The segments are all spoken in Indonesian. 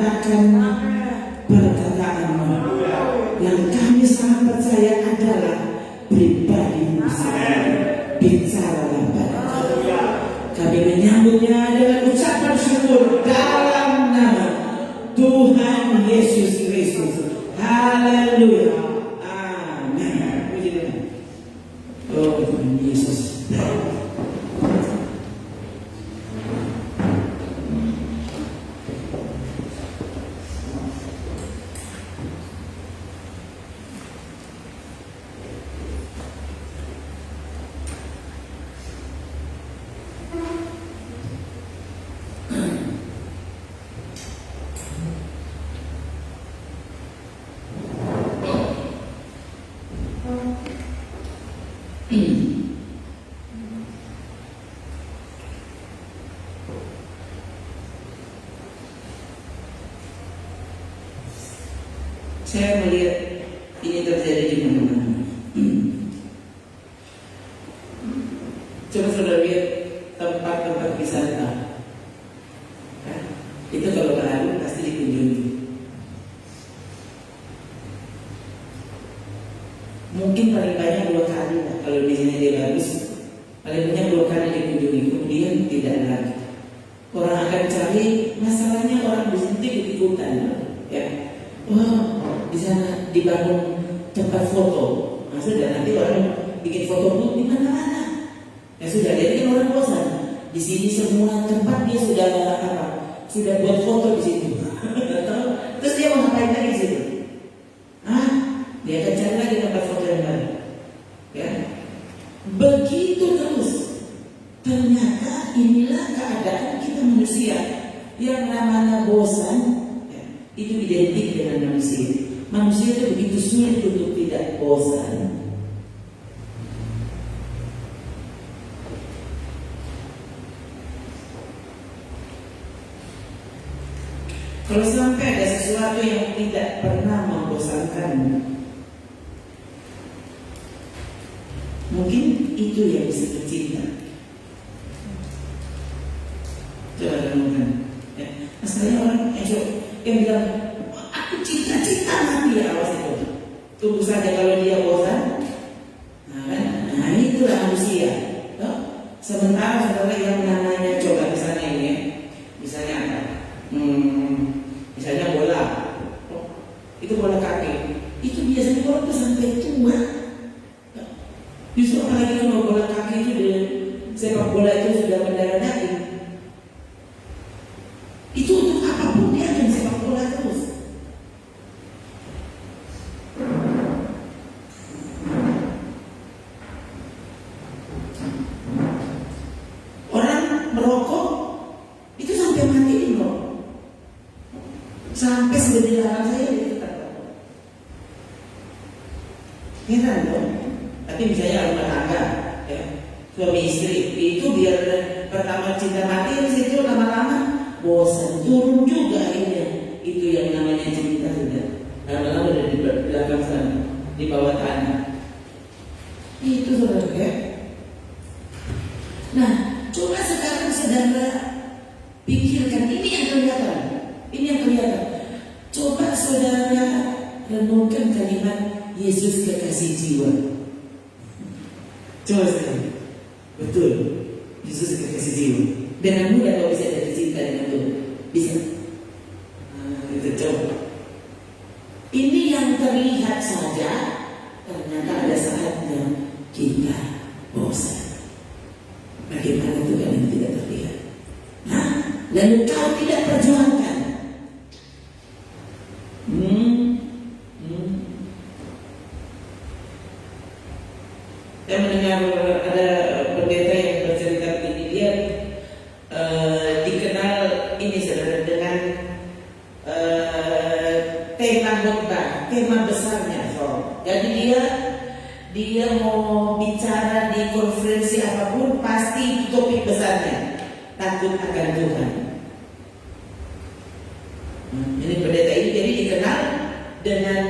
menyatakan perkataan-Mu yang kami sangat percaya adalah pribadi-Mu sendiri. Bicaralah pada kami. Kami menyambutnya dengan ucapan syukur dalam nama Tuhan Yesus Kristus. Haleluya. Amin. Puji Tuhan. Oh Tuhan Yesus. Saya melihat ini terjadi di mana-mana. Coba saudara lihat tempat-tempat wisata. Itu kalau baru pasti dikunjungi. Mungkin paling banyak 2 kali lah. Kalau di sini dia bagus, paling banyak 2 kali dikunjungi. Kemudian tidak lagi. Orang akan cari, masalahnya orang di sini ikut-ikutan, ya. Wah, di sana dibangun tempat foto. Nah, sudah nanti orang bikin foto booth di mana-mana. Ya sudah, jadi kan orang bosan. Di sini semua tempat dia sudah apa? Sudah buat foto di situ. Terus dia mau ngapain lagi di situ? Dia akan cari lagi tempat foto yang baru. Ya, begitu terus. Ternyata inilah keadaan kita manusia. Yang namanya bosan itu identik dengan manusia. Manusia itu begitu sulit untuk tidak bosan. Kalau sampai ada sesuatu yang tidak pernah membosankan, mungkin itu yang disebut cinta. Coba renungkan. Ya. Masalahnya orang yang bilang, aku cinta-cinta mati, ya awas itu. Tunggu saja kalau dia bosan. Nah itulah manusia. Sementara saudara yang namanya, coba misalnya ini, misalnya apa? Misalnya bola. Itu bola kaki. Itu biasanya orang tuh sampai tua. Justru apalagi kalau bola kaki itu sepak bola itu sudah mendarah daging. Itu untuk apapun dia akan sepak bola terus. Orang merokok itu sampai mati loh. Sampai sebenarnya larang saya itu tetap rokok. Heran loh. Tapi misalnya rumah tangga, ya, suami istri itu biar pertama cinta mati, di situ lama-lama bosan, turun juga akhirnya. Itu yang namanya cinta sudah. Lama-lama udah di belakang sana, di bawah tanah. Itu saudara ya. Nah, coba sekarang saudara pikirkan, ini yang kelihatan. Ini yang kelihatan. Coba saudara renungkan kalimat Yesus kekasih jiwa. Coba sekali. Betul. Yesus kekasih jiwa. Dengan mudah kau bisa jatuh cinta dengan Tuhan. Bisa. Itu coba. Ini yang terlihat saja. Ternyata ada saatnya kita bosan. Bagaimana Tuhan yang tidak terlihat? Lalu kau tidak perjuangkan. Saya mendengar ada pendeta yang bercerita begini, dia dikenal ini saudara dengan tema khotbah, tema besarnya. Jadi dia mau bicara di konferensi apapun pasti topik besarnya takut akan Tuhan. Ini pendeta ini jadi dikenal dengan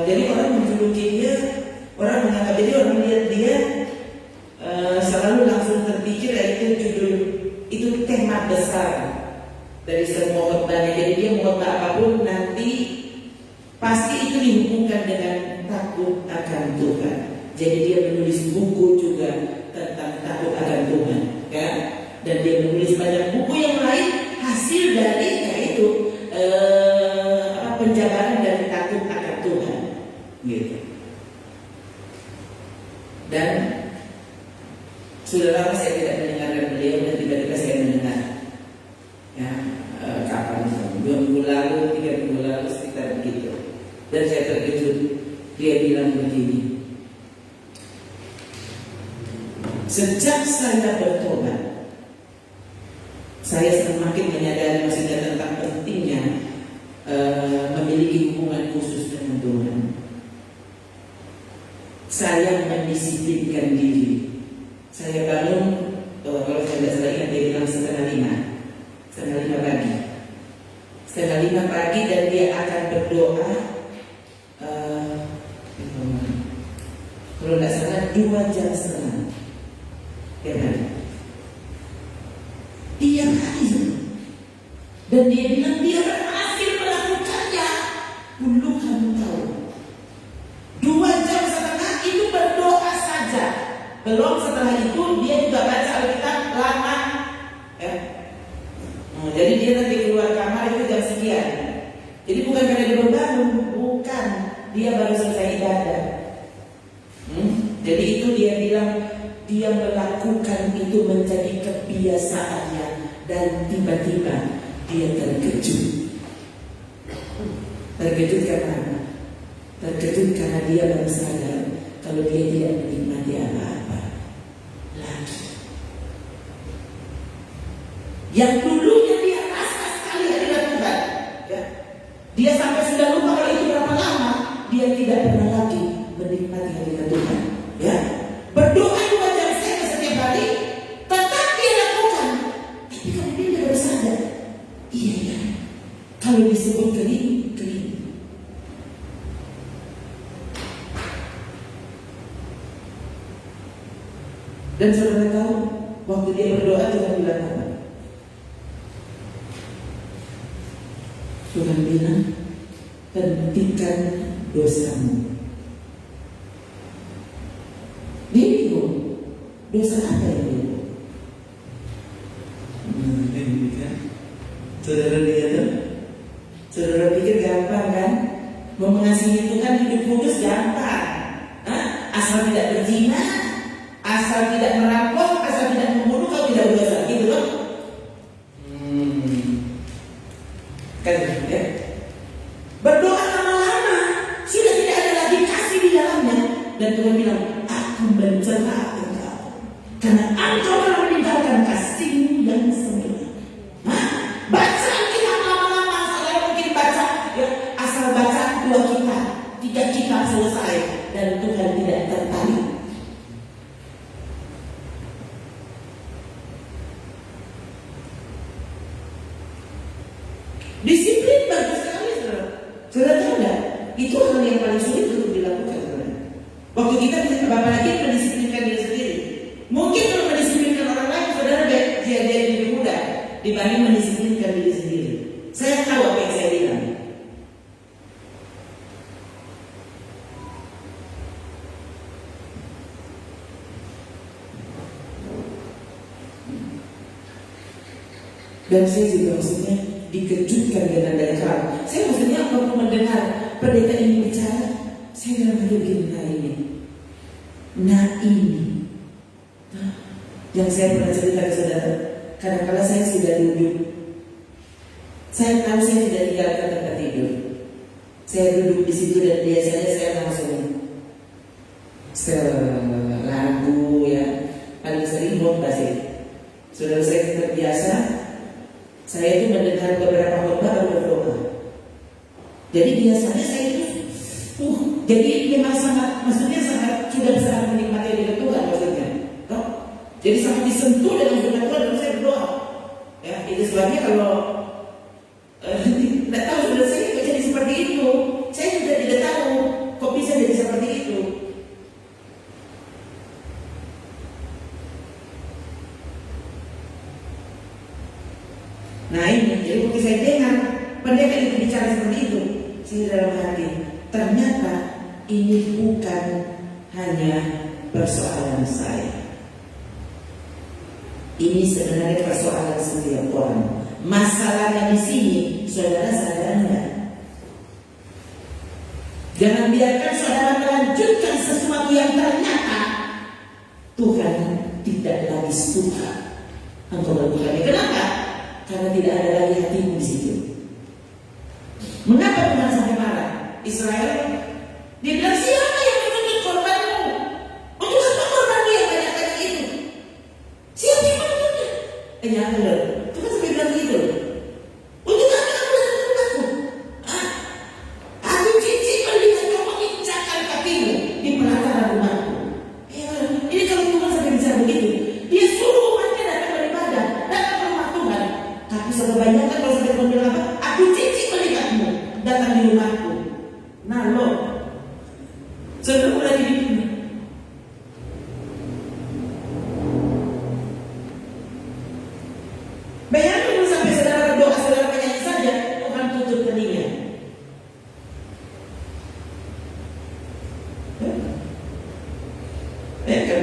jadi orang menjuluki dia, orang menganggap, jadi orang melihat dia selalu langsung terpikir itu judul, itu tema besar dari semua khotbahnya. Jadi dia mau khotbah apapun nanti pasti itu dihubungkan dengan takut akan Tuhan. Jadi dia menulis buku juga tentang takut akan Tuhan, ya. Dan dia menulis banyak buku yang lain hasil dari itu penjabaran dari takut akan Tuhan, gitu. Dan sudah lama saya tidak mendengarkan beliau dan tiba-tiba saya mendengar, ya, kapan 2 minggu lalu, 3 minggu lalu sekitar begitu. Dan saya terkejut. Dia bilang begini, sejak saya bertobat, saya semakin menyadari maksudnya tentang pentingnya memiliki hubungan khusus dengan Tuhan. Saya mendisiplinkan diri. Saya bangun, kalau saya tidak salah ingat, dia bilang setengah 5 pagi. Setengah 5 pagi dan dia akan berdoa. Kalau tidak salah 2 jam setengah. Ya kan? Tiap hari. Dan dia bilang dia berhasil melakukannya. Dulu kamu tahu, 2 jam setengah itu berdoa saja. Belum setelah itu dia juga baca Alkitab lama, ya. Jadi dia nanti keluar kamar itu jam sekian. Jadi bukan karena dia berbangun, bukan, dia baru selesai ibadah. Jadi itu dia bilang dia melakukan itu menjadi kebiasaannya dan tiba-tiba dia terkejut. Terkejut karena apa? Terkejut karena dia baru sadar kalau dia tidak menikmati apa-apa lagi. Yang dulunya dia rasa sekali hadirat Tuhan, ya. Dia sampai sudah lupa kalau itu berapa lama. Dia tidak pernah lagi menikmati hadirat Tuhan, ya. Berdoa 2 jam setiap hari tetap dia lakukan. Tapi kalau dia tidak bersadar, iya ya, kalau disebut kering. Dan saudara tahu, waktu dia berdoa Tuhan bilang apa? Tuhan bilang, hentikan dosamu. Dia bingung, dosa apa itu? Saudara lihat tuh, saudara pikir gampang kan? Mau mengasihi Tuhan hidup kudus gampang, asal tidak berzina, asal tidak merampok, asal tidak membunuh, kau tidak berdosa, gitu loh. Kan ya? Berdoa lama-lama sudah tidak ada lagi kasih di dalamnya. Dan Tuhan bilang, aku mencela engkau karena engkau telah meninggalkan kasih yang sempurna. Baca kitab lama-lama, saudara mungkin baca, ya, asal baca 2 kitab, 3 kitab selesai dan Tuhan tidak tertarik. Disiplin bagus sekali, saudara. Saudara tahu nggak? Itu hal yang paling sulit untuk dilakukan, saudara. Waktu kita apalagi mendisiplinkan diri sendiri. Mungkin kalau mendisiplinkan orang lain, saudara dia lebih mudah dibanding mendisiplinkan diri sendiri. Saya tahu apa yang saya bilang. Dan saya juga maksudnya dikejutkan dengan daya hal. Saya maksudnya waktu mendengar pendeta ini bicara, saya dalam hati begini, nah ini yang saya pernah cerita ke saudara. Kadang-kadang saya sudah duduk, saya tahu saya tidak tinggalkan tempat tidur, saya duduk di situ dan biasanya saya langsung lagu, ya, paling sering khotbah sih. Saudara, saya terbiasa. Saya itu mendengar beberapa khotbah baru berdoa. Jadi biasanya saya itu, jadi memang maksudnya sudah sangat menikmati dengan Tuhan maksudnya. Jadi sangat disentuh dengan firman Tuhan dan saya berdoa. Ya, itu sebabnya kalau tidak tahu sudah saya kok jadi seperti itu. Saya juga tidak tahu kok bisa jadi seperti itu. Nah ini, jadi waktu saya dengar pendekar itu bicara seperti itu, saya dalam hati, ternyata ini bukan hanya persoalan saya. Ini sebenarnya persoalan setiap orang. Masalahnya di sini, saudara sadar enggak? Jangan biarkan saudara melanjutkan sesuatu yang ternyata Tuhan tidak lagi suka engkau lakukannya. Kenapa? Karena tidak ada lagi hatimu di situ. Mengapa Tuhan sampai marah? Israel, dia bilang, siapa yang menuntut korbanmu? Untuk apa korbanmu yang banyak-banyak itu? Siapa yang menuntutnya? Jangan dulu. Tuhan sampai bilang gitu. Untuk apa kamu lakukan aku? Aku jijik melihat kau menginjakkan kakimu di pelataran rumahku. Ini kalau Tuhan sampai bicara begitu, dia suruh umatnya datang beribadah, datang ke rumah Tuhan. Tapi sebenarnya kalau sampai Tuhan bilang apa? Aku jijik melihatmu datang di rumahku. Nah lo, saudara mulai di dunia. Bayangkan kalau sampai saudara berdoa, saudara menyanyi saja, Tuhan tutup telinga.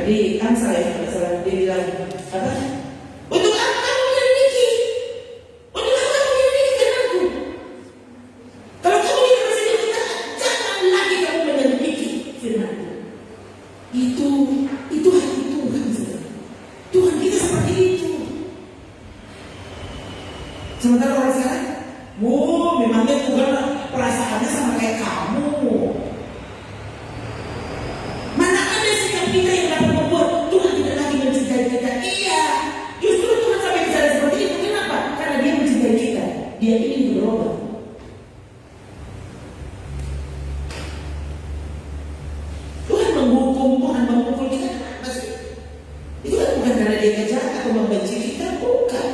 Di Amsal ya, dia bilang apa? Untuk apa kamu menyelidiki? Untuk apa kamu menyelidiki firman-Ku? Kalau kamu ingin bersedekah, jangan lagi kamu menyelidiki firman-Ku. Itu hati Tuhan, saudara. Tuhan kita seperti itu. Sementara orang sekarang, memangnya Tuhan perasaannya sama kayak kamu. Mana ada sikap kita yang dapat membuat Tuhan tidak lagi mencintai kita? Iya, justru Tuhan sampai bicara seperti itu. Kenapa? Karena Dia mencintai kita. Dia ingin berubah. Tuhan memukul kita. Itu kan bukan karena Dia kejar atau membenci kita, bukan.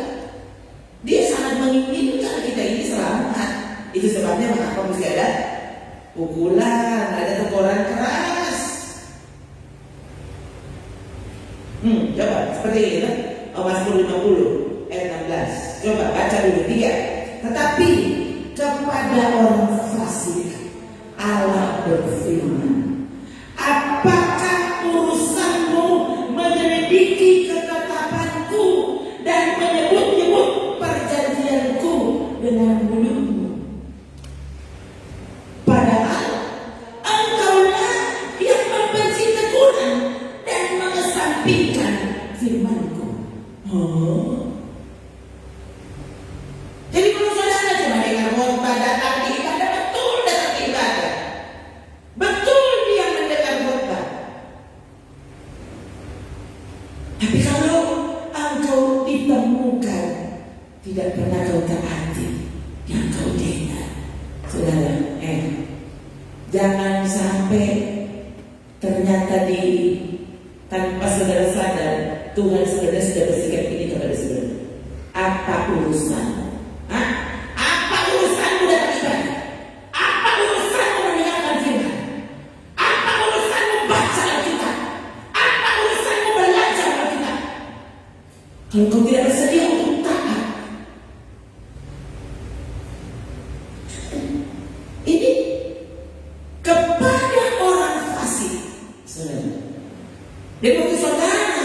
Dia sangat menginginkan kita ini selamat. Itu sebabnya mengapa mesti ada pukulan, ada teguran keras. Coba seperti ini kan? Mazmur 50 ayat 16. Coba baca dulu 3. Tetapi kepada orang fasik Allah berfirman, apakah urusanmu menyelidiki ketetapan-Ku dan menyebut-nyebut perjanjian-Ku dengan mulutmu? Padahal engkaulah yang membenci teguran dan mengesampingkan firman-Ku. Jadi kalau saudara cuma dengar khotbah, datang di ibadah, betul datang di ibadah, betul dia mendengar khotbah. Tapi kalau engkau ditemukan tidak pernah kau taati yang kau dengar, saudara, jangan sampai ternyata tanpa saudara sadar Tuhan sebenarnya sudah bersikap ini kepada saudara. Apa urusan? Apa urusanmu dalam ibadah? Apa urusanmu mendengarkan firman? Apa urusanmu baca Alkitab? Apa urusanmu belajar Alkitab? Kalau kau tidak bersedia untuk taat, ini kepada orang fasik, saudara. Dan waktu saudara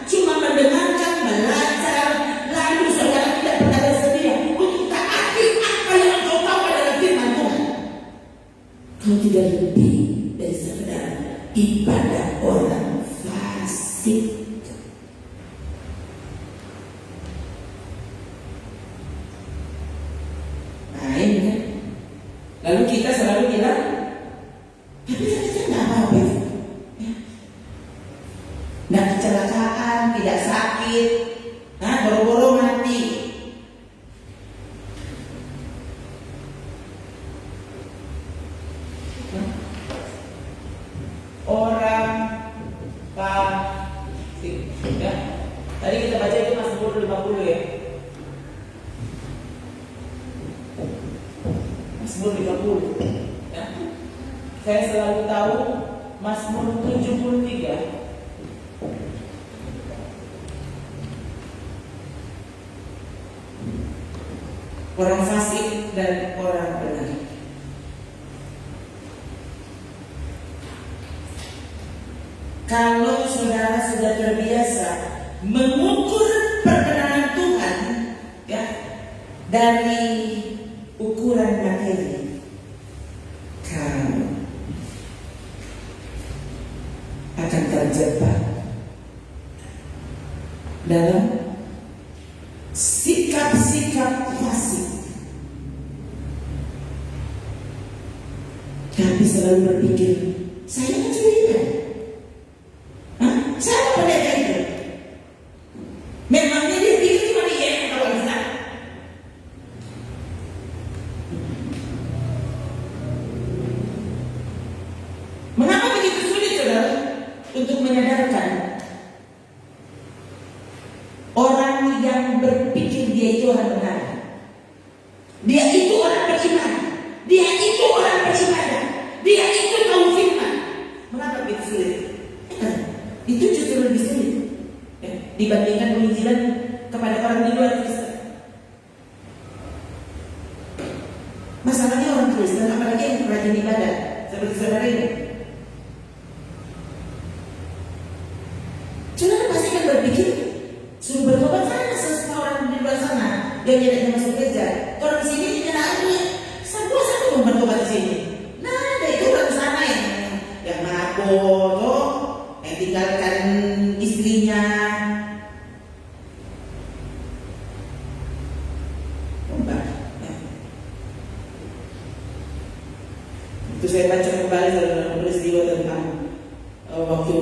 cuma mendengarkan, belajar, lalu saudara tidak pernah bersedia untuk taati apa yang kau tahu adalah firman Tuhan, kau tidak lebih dari sekedar ibadah orang fasik. Nah ini kan, lalu kita selalu bilang, tapi saya nggak apa-apa itu. Nggak kecelakaan, tidak sakit, boro-boro mati. Orang fasik, ya. Tadi kita baca itu Mazmur 50 ya. Mazmur 50 ya. Saya selalu tahu Mazmur 73. orang fasik dan orang benar. Kalau saudara sudah terbiasa mengukur perkenanan Tuhan ya dari ukuran materi, kamu akan terjebak dalam sikap-sikap fasik, tapi selalu berpikir saya kan curiga. Siapa pendeta itu? Memangnya dia pikir cuma dia yang tahu Alkitab? Mengapa begitu sulit saudara untuk menyadarkan orang yang berpikir dia itu orang benar, dia itu orang beriman, dia itu orang beribadah, dia itu tahu firman? Mengapa begitu sulit? Itu justru lebih sulit dibandingkan penginjilan kepada orang di luar Kristen. Masalahnya orang Kristen, apalagi yang rajin ibadah seperti saudara ini, saudara pasti akan berpikir suruh bertobat sana semua orang di luar sana yang tidak masuk gereja. Orang sini tidak ada satu mau bertobat di sini. Nah, ada itu orang sana yang mabuk, yang tinggalkan istrinya. Itu saya baca kembali dalam peristiwa tentang waktu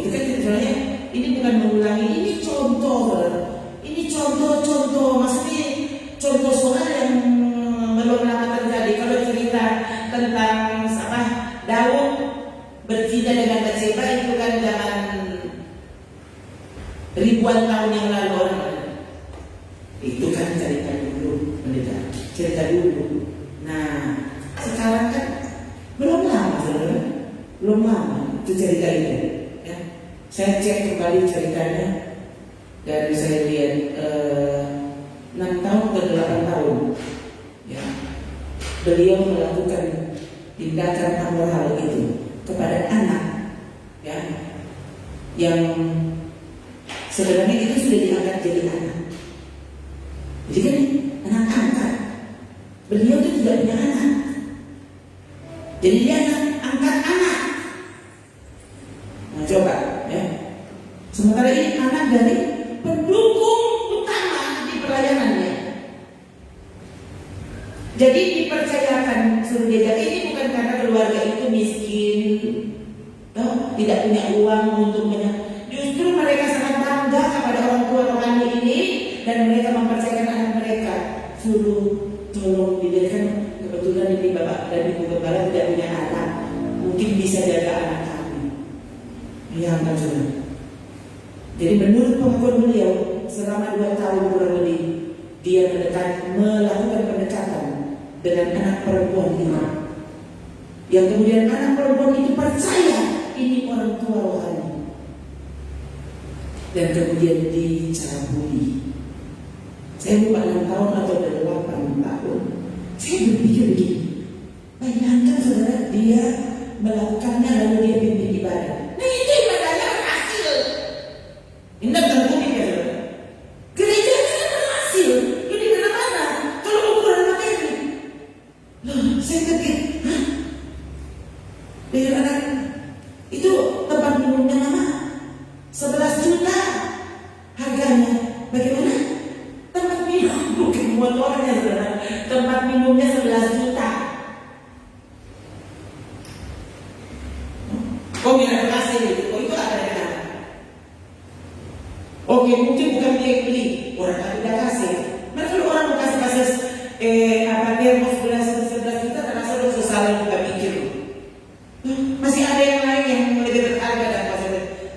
itu kan sebenarnya ini bukan mengulangi, ini contoh, maksudnya contoh soal yang belum lama terjadi. Kalau cerita tentang Daud berzina dengan Batseba itu kan zaman ribuan tahun yang lalu orang. Itu kan cerita dulu, pendeta. Cerita dulu. Nah, sekarang kan belum lama, saudara. Belum lama itu cerita itu. Ya. Saya cek kembali ceritanya dan saya lihat 6 tahun ke 8 tahun. Ya. Beliau melakukan tindakan amoral itu kepada anak, ya, yang sebenarnya itu sudah diangkat jadi anak. Jadi kan anak angkat. Beliau itu tidak punya anak. Jadi dia angkat anak. Nah coba, ya. Sementara ini anak dari pendukung utama di pelayanannya. Jadi dipercayakan suruh dia jadi ini bukan karena keluarga itu miskin, tidak punya uang untuk justru mereka sangat bangga kepada orang tua rohani ini dan mereka mempercayakan anak mereka. Suruh tolong diberikan, kebetulan ini bapak dan ibu gembala tidak punya anak, mungkin bisa jaga anak kami. Ya ampun saudara. Jadi menurut pengakuan beliau selama 2 tahun kurang lebih dia melakukan pendekatan dengan anak perempuan ini, yang kemudian anak perempuan itu percaya ini orang tua rohani dan kemudian dicabuli. Saya lupa 6 tahun atau 8 tahun. Saya berpikir begini, bayangkan saudara, dia melakukannya lalu dia pimpin ibadah. Nah itu ibadahnya berhasil. Ini terbukti ya saudara. Gerejanya berhasil. Jadi mana-mana kalau ukuran materi. Loh, saya pikir, dengan anak itu tempat minumnya nama 11 juta harganya. Bagaimana? Tempat minum bukan motornya saudara. Tempat minumnya 11 juta. Oh minat kasih itu. Oh itu ada yang kata. Oke mungkin bukan dia yang beli, orang kan udah kasih. Nah kalau orang mau kasih dia mau 11 juta terasa udah susah yang buka pikir. Masih ada yang lain yang lebih berharga dan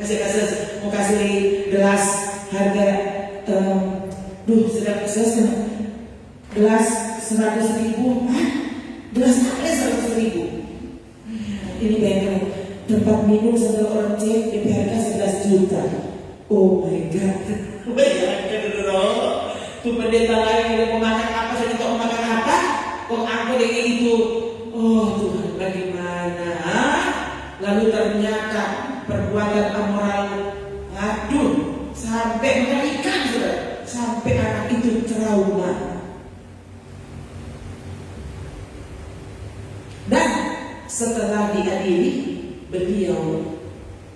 kasih mau kasih gelas harga gelas 100.000. Gelas apa 100.000? Ini bayangkan tempat minum satu orang cek DP harga 11 juta. Oh my god. Bayangkan dulu. Tuh pendeta lain yang mau makan apa saja setelah diadili beliau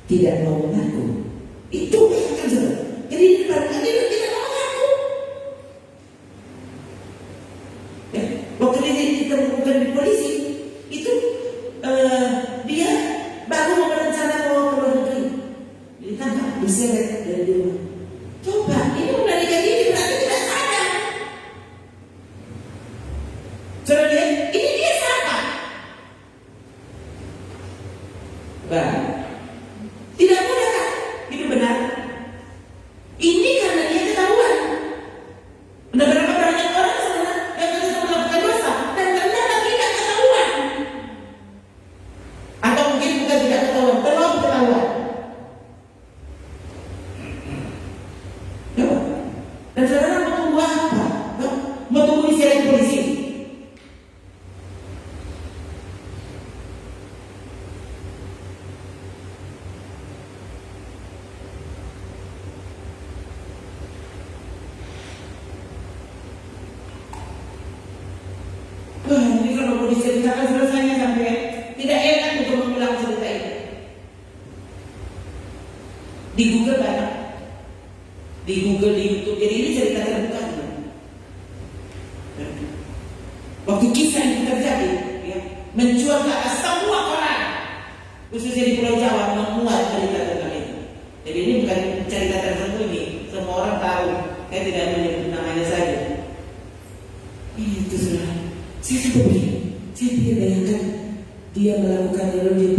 tidak mau mengaku. Itu kan saudara. Jadi di depan pengadilan tidak mau mengaku. Ya, waktu dia ditemukan di polisi itu dia baru mau berencana mau ke luar negeri, ditangkap, diseret dari rumah. Coba ini melarikan diri berarti tidak sadar. Saudara lihat, ini dia siapa? Bang, tidak mudah kan? Itu benar. Ini karena dia ketahuan. Ada berapa banyak orang saudara yang ternyata melakukan dosa dan ternyata tidak ketahuan. Atau mungkin bukan tidak ketahuan, belum ketahuan. Coba. Dan saudara mau tunggu apa? Mau tunggu diseret polisi? Ini kalau mau diceritakan selesainya sampai tidak enak untuk mengulang cerita ini. Di Google banyak, di Google, di YouTube. Jadi ini cerita terbuka. Waktu kisah ini terjadi, ya, mencuat ke atas semua orang, khususnya di Pulau Jawa, memuat cerita tentang itu. Jadi ini bukan cerita tersembunyi, semua orang tahu. Saya tidak menyebut namanya saja. Itu sudah. Saya tidak bayangkan dia melakukan lalu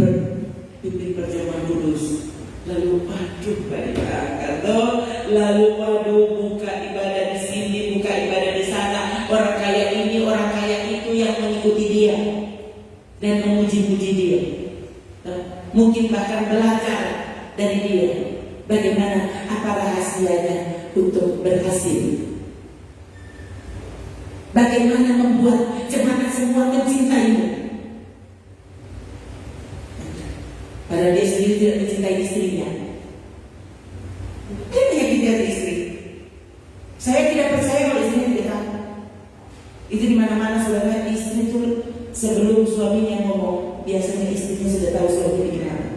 pimpin perjamuan kudus, lalu aduh bayangkan toh, lalu waduh buka ibadah di sini, buka ibadah di sana, orang kaya ini, orang kaya itu yang mengikuti dia dan memuji-muji dia, mungkin bahkan belajar dari dia bagaimana apa rahasianya untuk berhasil. Bagaimana membuat jemaat semua mencintaimu? Padahal dia sendiri tidak mencintai istrinya. Dia menyakiti hati istri. Saya tidak percaya kalau istrinya tidak tahu. Itu di mana-mana saudara, istri itu sebelum suaminya ngomong, biasanya istrinya sudah tahu suaminya kenapa.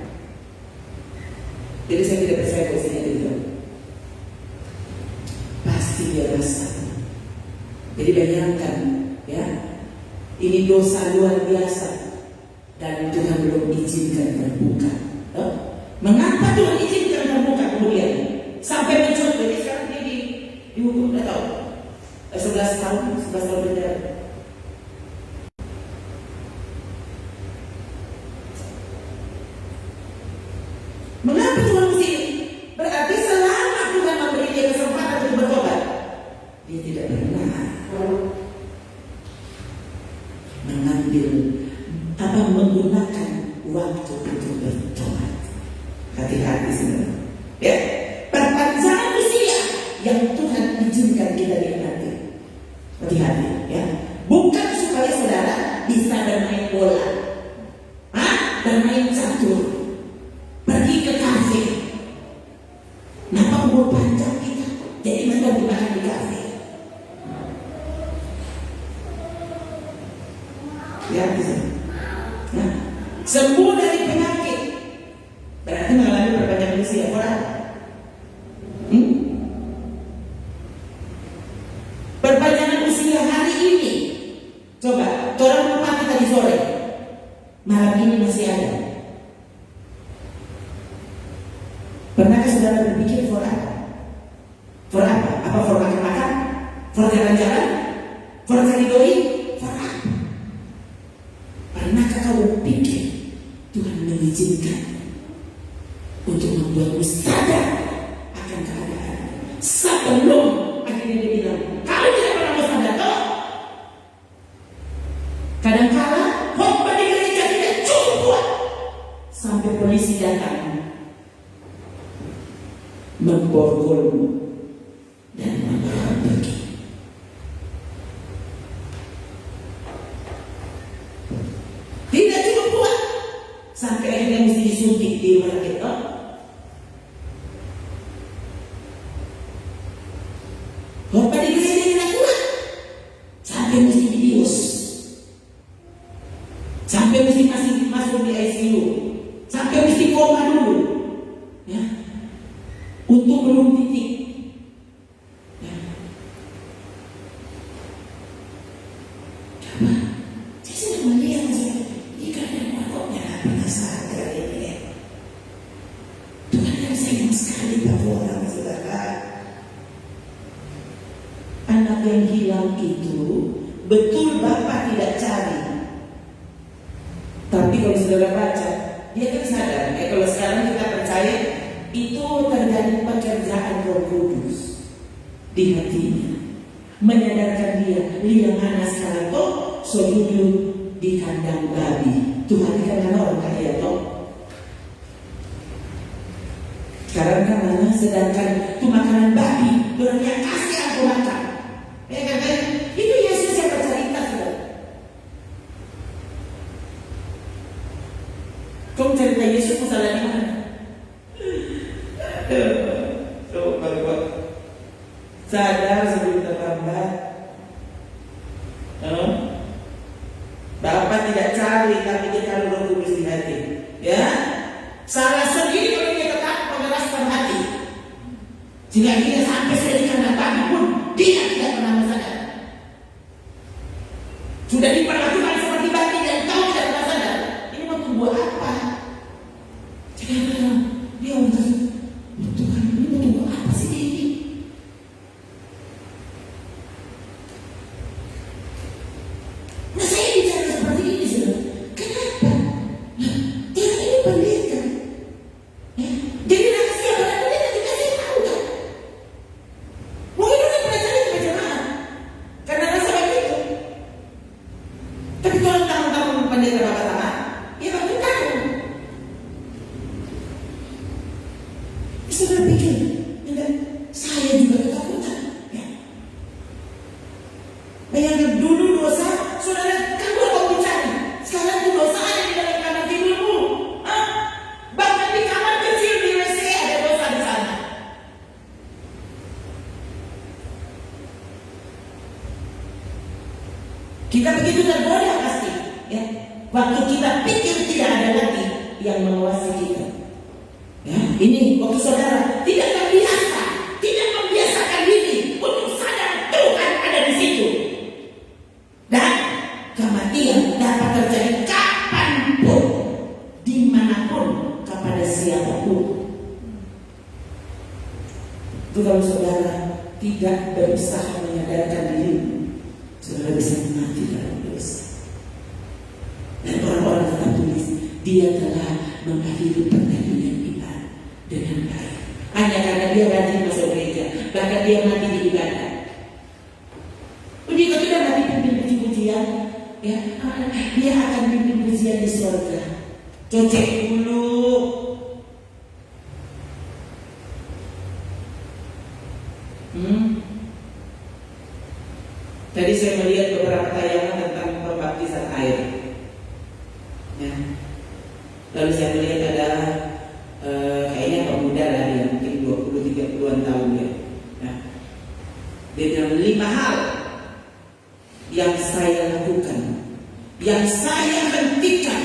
Jadi saya tidak percaya kalau istrinya tidak tahu. Pasti dia rasa. Jadi bayangkan, ya, ini dosa luar biasa dan Tuhan belum izinkan terbuka. Mengapa Tuhan izinkan terbuka kemudian sampai mencuat? Jadi sekarang dia dihukum, tidak tahu, 11 tahun penjara. Mengapa Tuhan mesti? Berarti selama Tuhan memberi dia kesempatan untuk bertobat, dia tidak pernah menggunakan waktu untuk bertobat. Hati-hati sebenarnya. Ya, perpanjangan usia yang Tuhan izinkan kita nikmati. Hati-hati, ya. Bukan supaya saudara bisa bermain bola, bermain catur, pergi ke kafe. Kenapa umur panjang kita jadi mana gunakan di kafe? Ya, bisa. Nah, sembuh dari penyakit berarti mengalami perpanjangan usia orang. Perpanjangan usia hari ini. Coba, orang rumah kita di sore, malam ini masih ada. Pernahkah saudara berpikir for apa? For apa? Apa for makan? For jalan-jalan? For cari doi? For apa? Pernahkah kau berpikir Tuhan mengizinkan untuk membuatmu sadar akan keadaan sebelum akhirnya dia bilang kalau tidak pernah mau sadar toh? Kadang-kala khotbah di gereja tidak cukup kuat sampai polisi datang memborgolmu dan membawa pergi. Tidak cukup kuat sampai akhirnya mesti disuntik di rumah sakit. Khotbah di gereja tidak kuat sampai mesti dibius, sampai mesti masih Apa? Saya sudah melihat jika ada mangkoknya penasaran kali ini. Tuhan yang sayang sekali pada orang saudara. Anak yang hilang itu betul Bapak tidak cari. Tapi kalau saudara baca, dia kan sadar. Kalau sekarang kita percaya itu terjadi pekerjaan Roh Kudus di hatinya, menyadarkan dia mana sekarang kok duduk di kandang babi. Tuhan kan orang kaya toh. Sekarang kan mana sedangkan itu makanan babi, orang yang kasih aku makan. Ya kan? Itu Yesus yang bercerita sudah. Kau cerita Yesus masalah di mana? Sadar sebelum terlambat. Bapak tidak cari, tapi dia cari Roh Kudus di hati. Ya, salah sendiri kalau dia tetap mengeraskan hati. Jika dia sampai sedikit babi pun dia tidak pernah sadar. Sudah diperlakukan seperti babi dan tahu tidak pernah sadar. Ini mau tunggu apa? Jadi dia untuk Tuhan ini mau tunggu apa sih ini? Nah saya bicara seperti ini sudah. Kenapa? Dia ini pendeta. Jadi rahasia pada pendeta dikasih tahu kan? Mungkin orang pernah cari ke jemaat karena rasa begitu. Tapi kalau tahu pendeta Bapak tamat, ya Bapak tahu. Saudara pikir, saya juga ketakutan. Ya. Bayangkan dulu dosa, saudara kamu mau mencari. Sekarang itu dosa ada di dalam kamar tidurmu. Bahkan di kamar kecil di WC ada dosa di sana. Kita begitu tergoda pasti. Ya. Waktu kita pikir tidak ada lagi yang menguasai kita. Ya, ini waktu saudara tidak terbiasa, tidak membiasakan diri untuk sadar Tuhan ada di situ. Dan kematian dapat terjadi kapanpun, dimanapun, kepada siapapun. Itu kalau saudara tidak berusaha menyadarkan diri, saudara bisa mati dalam dosa. Dan orang-orang tetap tulis, dia telah mengakhiri pertandingan iman dengan baik. Hanya karena dia rajin masuk gereja, bahkan dia mati di ibadah. Begitu sudah mati pimpin puji-pujian, ya, dia akan pimpin pujian di surga. Cocek dulu. Tadi saya melihat beberapa tayangan tentang pembaptisan air. Ya. Lalu saya melihat ada kayaknya pemuda lah dia mungkin 20-30an tahun ya. Nah, dia bilang 5 hal yang saya lakukan, yang saya hentikan,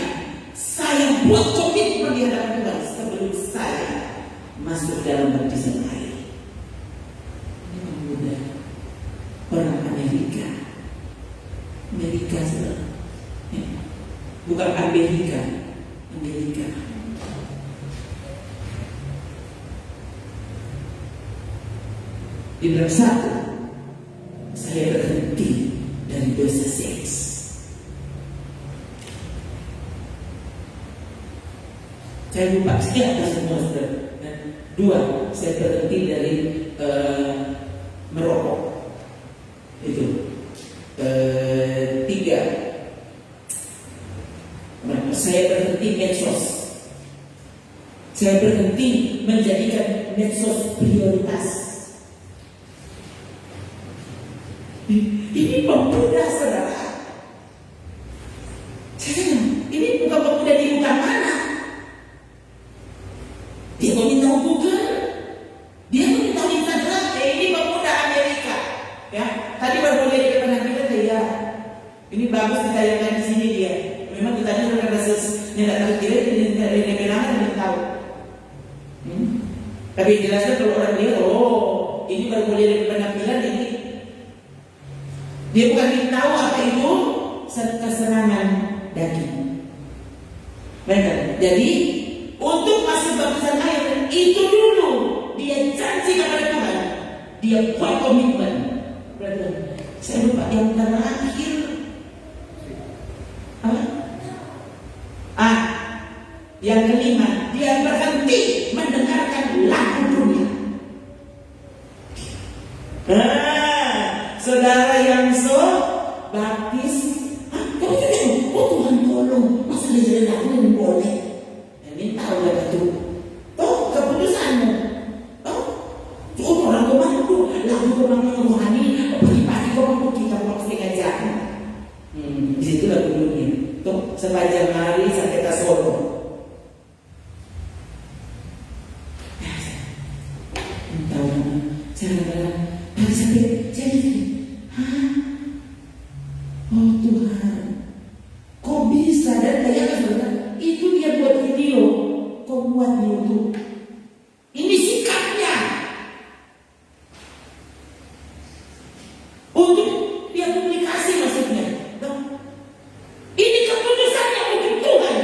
saya buat komitmen di hadapan Tuhan sebelum saya masuk dalam baptisan air. Ini pemuda orang Amerika ya. Bukan Amerika. Di dalam 1, saya berhenti dari dosa seks. Saya lupa siapa semua. 2, saya berhenti dari merokok. Itu. 3, saya berhenti medsos. Saya berhenti menjadikan medsos prioritas. Ini pemuda saudara. Ini bukan pemuda di bukan mana. Dia mau minta Google, dia mau minta Instagram. Ini pemuda Amerika. Ya, tadi baru lihat di depan kita ya. Ini bagus ditayangkan di sini dia. Memang ditanya dengan kasus tidak tahu kira ini dari mana tidak tahu. Tapi jelasnya kalau orang lihat, oh ini baru lihat di penampilan ini. Dia bukan tahu apa itu Jadi untuk masuk baptisan air itu dulu dia janji kepada Tuhan, dia buat komitmen. Saya lupa yang terakhir apa? Yang kelima, dia berhenti mendengarkan lagu dunia. Saudara yang baptis, oh Tuhan tolong, masa dia lagu ini boleh? Ini tahu lah itu. Oh keputusanmu. Oh orang kemana lagu orang rohani, pagi-pagi kau kita mau sengaja. Di situ lagu dunia. Tuh sepanjang hari sampai ke Solo. Tahu saya tadi sampai jadi. Oh Tuhan, kok bisa? Dan bayangkan saudara, itu dia buat video, kok buat di YouTube. Ini sikapnya untuk dia publikasi maksudnya. Ini keputusannya untuk Tuhan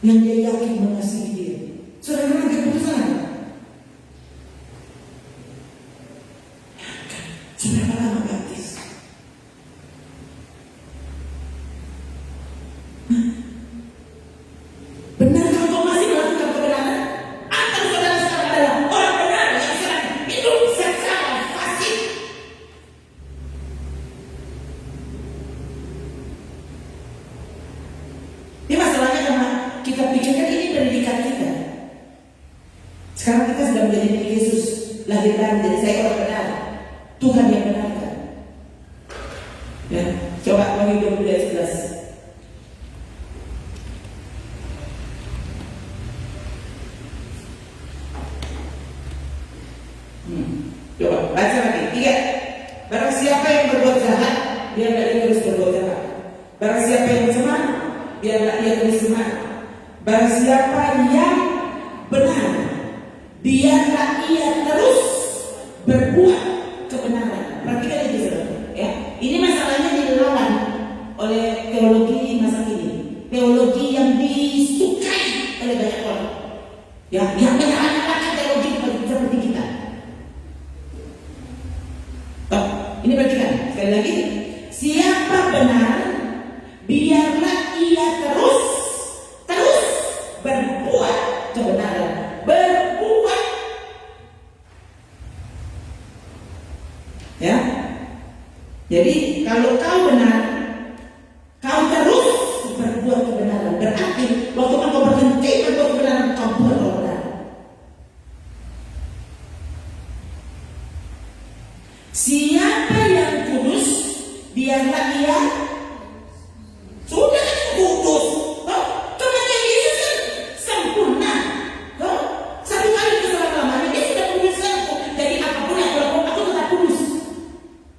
yang dia yakin mengasihi dia. Saudara keputusan. Sudah lama baptis. Benar kalau masih melakukan kebenaran? Atau saudara sekarang adalah orang benar yang sedang hidup secara fasik? Ini masalahnya karena kita pikirkan ini pendidikan kita. Sekarang kita sudah menjadi milik Yesus, lahir dan jadi saya orang benar. Tuhan yang benarkan. Ya, coba bagi 12:11. Coba baca lagi 3. Barang siapa yang berbuat jahat, biarlah ia terus berbuat jahat. Barang siapa yang cemar, biarlah ia terus cemar. Barang siapa yang benar, biarlah ia terus berbuat kebenaran. Perhatikan itu saudara. Ya, ini masalahnya dilawan oleh teologi masa kini. Teologi yang disukai oleh banyak orang. Ya, yang menyalahkan teologi seperti kita. Ini perhatikan sekali lagi. Siapa benar, biarlah ia terus berbuat kebenaran. Berbuat. Ya. Jadi kalau kau benar, kau terus berbuat kebenaran. Berarti waktu kau berhenti berbuat kebenaran, kau buat kebenaran. Siapa yang kudus, biarlah ia sudah kudus. Kematian Yesus kan sempurna. Satu kali keselamatannya dia sudah kudus. Jadi apapun yang aku lakukan, aku tetap kudus.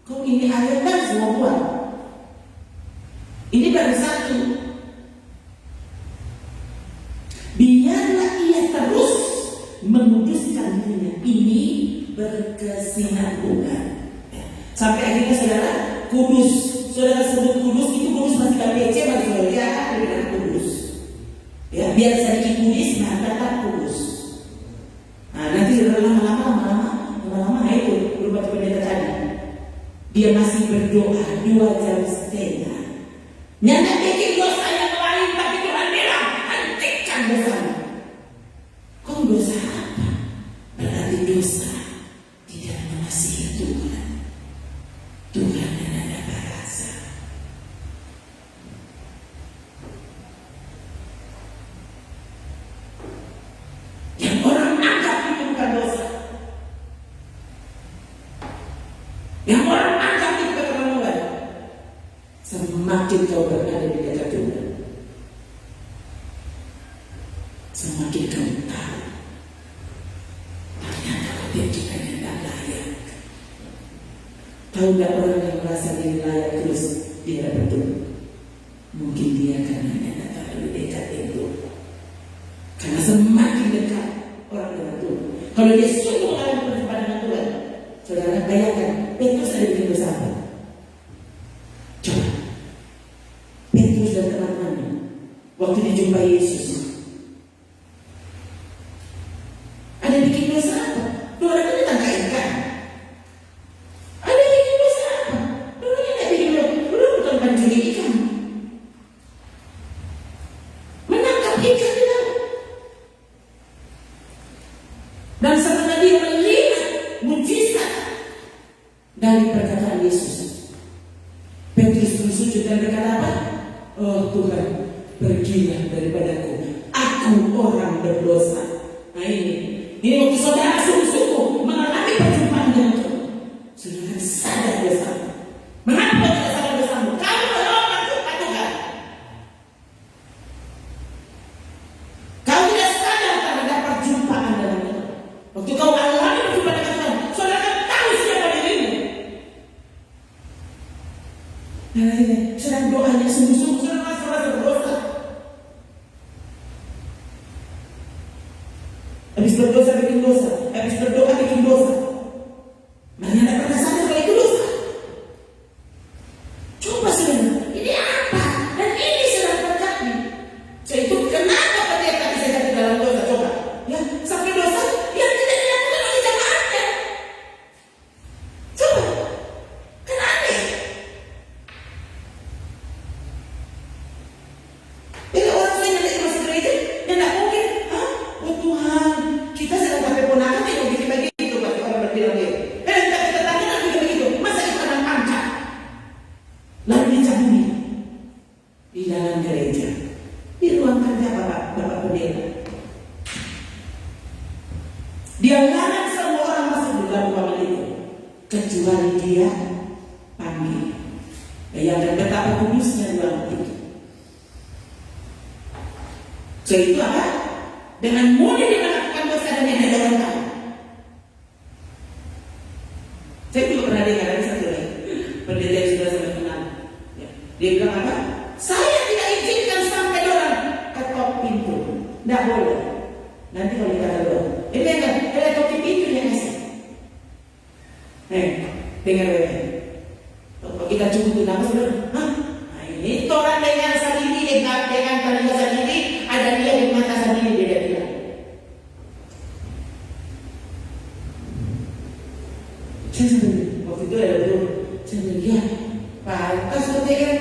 Kau ini ayat kan semua buat. Ini baru satu. Biarlah ia terus menguduskan dirinya. Ini berkesinambungan. Sampai akhirnya saudara kudus. Saudara sebut kudus, itu kudus masih gak PC, masih saudara ya, lebih kudus. Ya, biar sedikit kudus, nah tetap kudus. Nah nanti saudara lama-lama itu berubah pendeta tadi. Dia masih berdoa 2 jam setengah. Nyata bikin dosa yang lain, tapi Tuhan bilang hentikan dosamu. Kau dosa apa? Berarti dosa tidak mengasihi Tuhan. Tuhan yang ada bahasa. Yang orang anggap itu bukan dosa. Yang orang anggap itu keterlaluan. Semakin kau berada di dekat Tuhan, semakin kau tahu ternyata dia juga yang tak layak. Tahu tak orang yang merasa diri layak terus dia betul? Mungkin dia karena tidak terlalu dekat itu. Karena semakin dekat orang dengan Tuhan, kalau dia sungguh orang berjumpa dengan Tuhan, saudara bayangkan Petrus ada di dosa apa? Coba Petrus dan teman waktu dijumpai Yesus. Ada yang bikin dosa apa? Dua orang itu tangkaikan. Ada yang bikin dosa apa? Dua orang tidak bikin dosa. Dua bukan pancuri ikan. Menangkap ikan di laut. Dan setelah dia melihat mujizat dari perkataan Yesus, Petrus bersujud dan berkata apa? Oh Tuhan, pergilah daripadaku, aku orang berdosa. Nah ini waktu saudara sungguh-sungguh mengalami perjumpaan dengan Tuhan, saudara sadar dosa. Mengapa tidak sadar dosamu? Kamu menolak Tuhan. Kau tidak sadar terhadap perjumpaan dengan Tuhan. Waktu kau alami perjumpaan dengan Tuhan, saudara akan tahu siapa dirimu. Nah, sedang doanya sungguh-sungguh, saudara merasa berdosa. Habis berdosa bikin dosa, habis berdoa bikin dosa. Mana ada pernah sadar kalau itu dosa? Coba saudara, ini apa? Dan ini sedang terjadi. Saya itu kenapa pendeta bisa jatuh dalam dosa? Coba, ya sampai dosa yang tidak dilakukan oleh jamaatnya. Coba, kan aneh. Ini orang saya yang masuk gereja, ya tidak mungkin. Oh Tuhan, kita sedang pakai ponakan yang bikin begitu, pasti orang berbilang dia. Kita tanya bikin begitu, masa itu anak panca? Lalu dicabuli di dalam gereja, di ruang kerja Bapak Pendeta. Dia larang semua orang masuk di dalam ruangan itu, kecuali dia panggil. Bayangkan betapa kudusnya ruangan itu. So itu apa? Dengan mudah dia melakukan dosa dan yang ada orang tahu. Saya juga pernah dengar ada satu lagi pendeta yang sudah saya kenal. Ya. Dia bilang apa? Saya tidak izinkan sampai orang ketok pintu. Tidak boleh. Nanti kalau kita keluar, ini kan, ketok pintu dia kasih. Dengar ya. Kalau kita cukup itu nama sudah, nah ini orang dengan sendiri dengan tenaga sendiri, ada dia di mata sendiri dia bilang. Saya sendiri waktu itu ada dulu, saya bilang ya, pantas kan.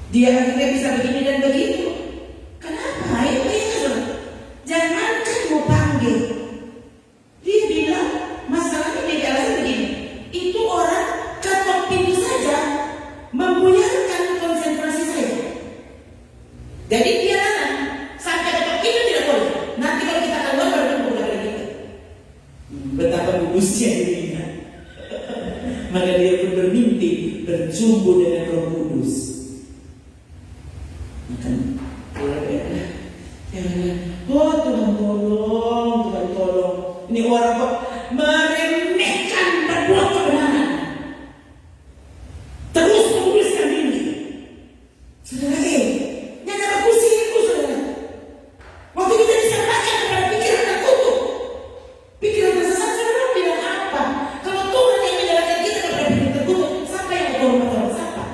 Dia akhirnya bisa begini dan begitu. Kenapa? Itu jangankan mau panggil. Dia bilang masalahnya dia alasan begini. Itu orang ketok pintu saja membuyarkan konsentrasi saya. Jadi dia larang sampai ketok pintu tidak boleh. Nanti kalau kita keluar baru boleh pada kita. Betapa kudusnya dirinya. Maka dia pun bermimpi berjumpa dengan Roh Kudus. Maka oh Tuhan tolong. Ini orang kok meremehkan berbuat kebenaran. Terus menuliskan ini. Saudara, jangan ada pusing itu saudara. Waktu kita diserahkan kepada pikiran terkutuk, pikiran tersesat, saudara bilang apa? Kalau Tuhan yang menyerahkan kita kepada pikiran terkutuk, siapa yang menghormat orang siapa?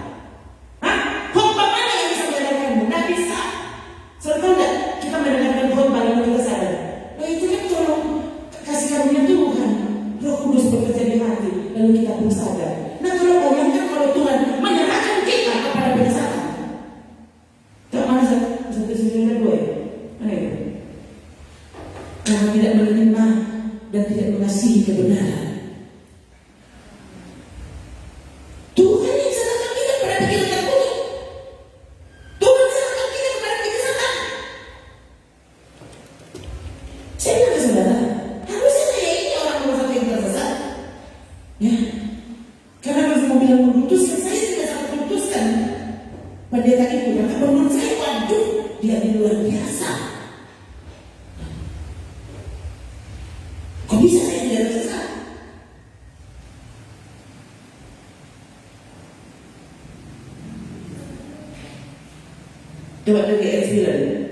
Khotbah mana yang bisa menyerahkanmu? Tidak bisa. Saudara tahu tidak? Kita mendengarkan khotbah lalu kita sadar. Nah itu kan tolong kasih karunia Tuhan, Roh Kudus bekerja di hati, lalu kita pun sadar. Nah kalau bayangkan kalau Tuhan menyerahkan kita kepada penyesatan, tak mana satu sisi dua ya? Mana itu? Karena tidak menerima dan tidak mengasihi kebenaran. Tuhan yang serahkan kita kepada pikiran terkutuk. Tuhan serahkan kita kepada penyesatan. Saya bilang ke saudara, harusnya saya ini orang nomor satu yang tersesat. Ya, karena kalau mau bilang memutuskan, saya tidak sangat memutuskan pendeta itu. Karena menurut saya, waduh, dia ini luar biasa. Kok bisa saya tidak tersesat? Coba dari ayat 9.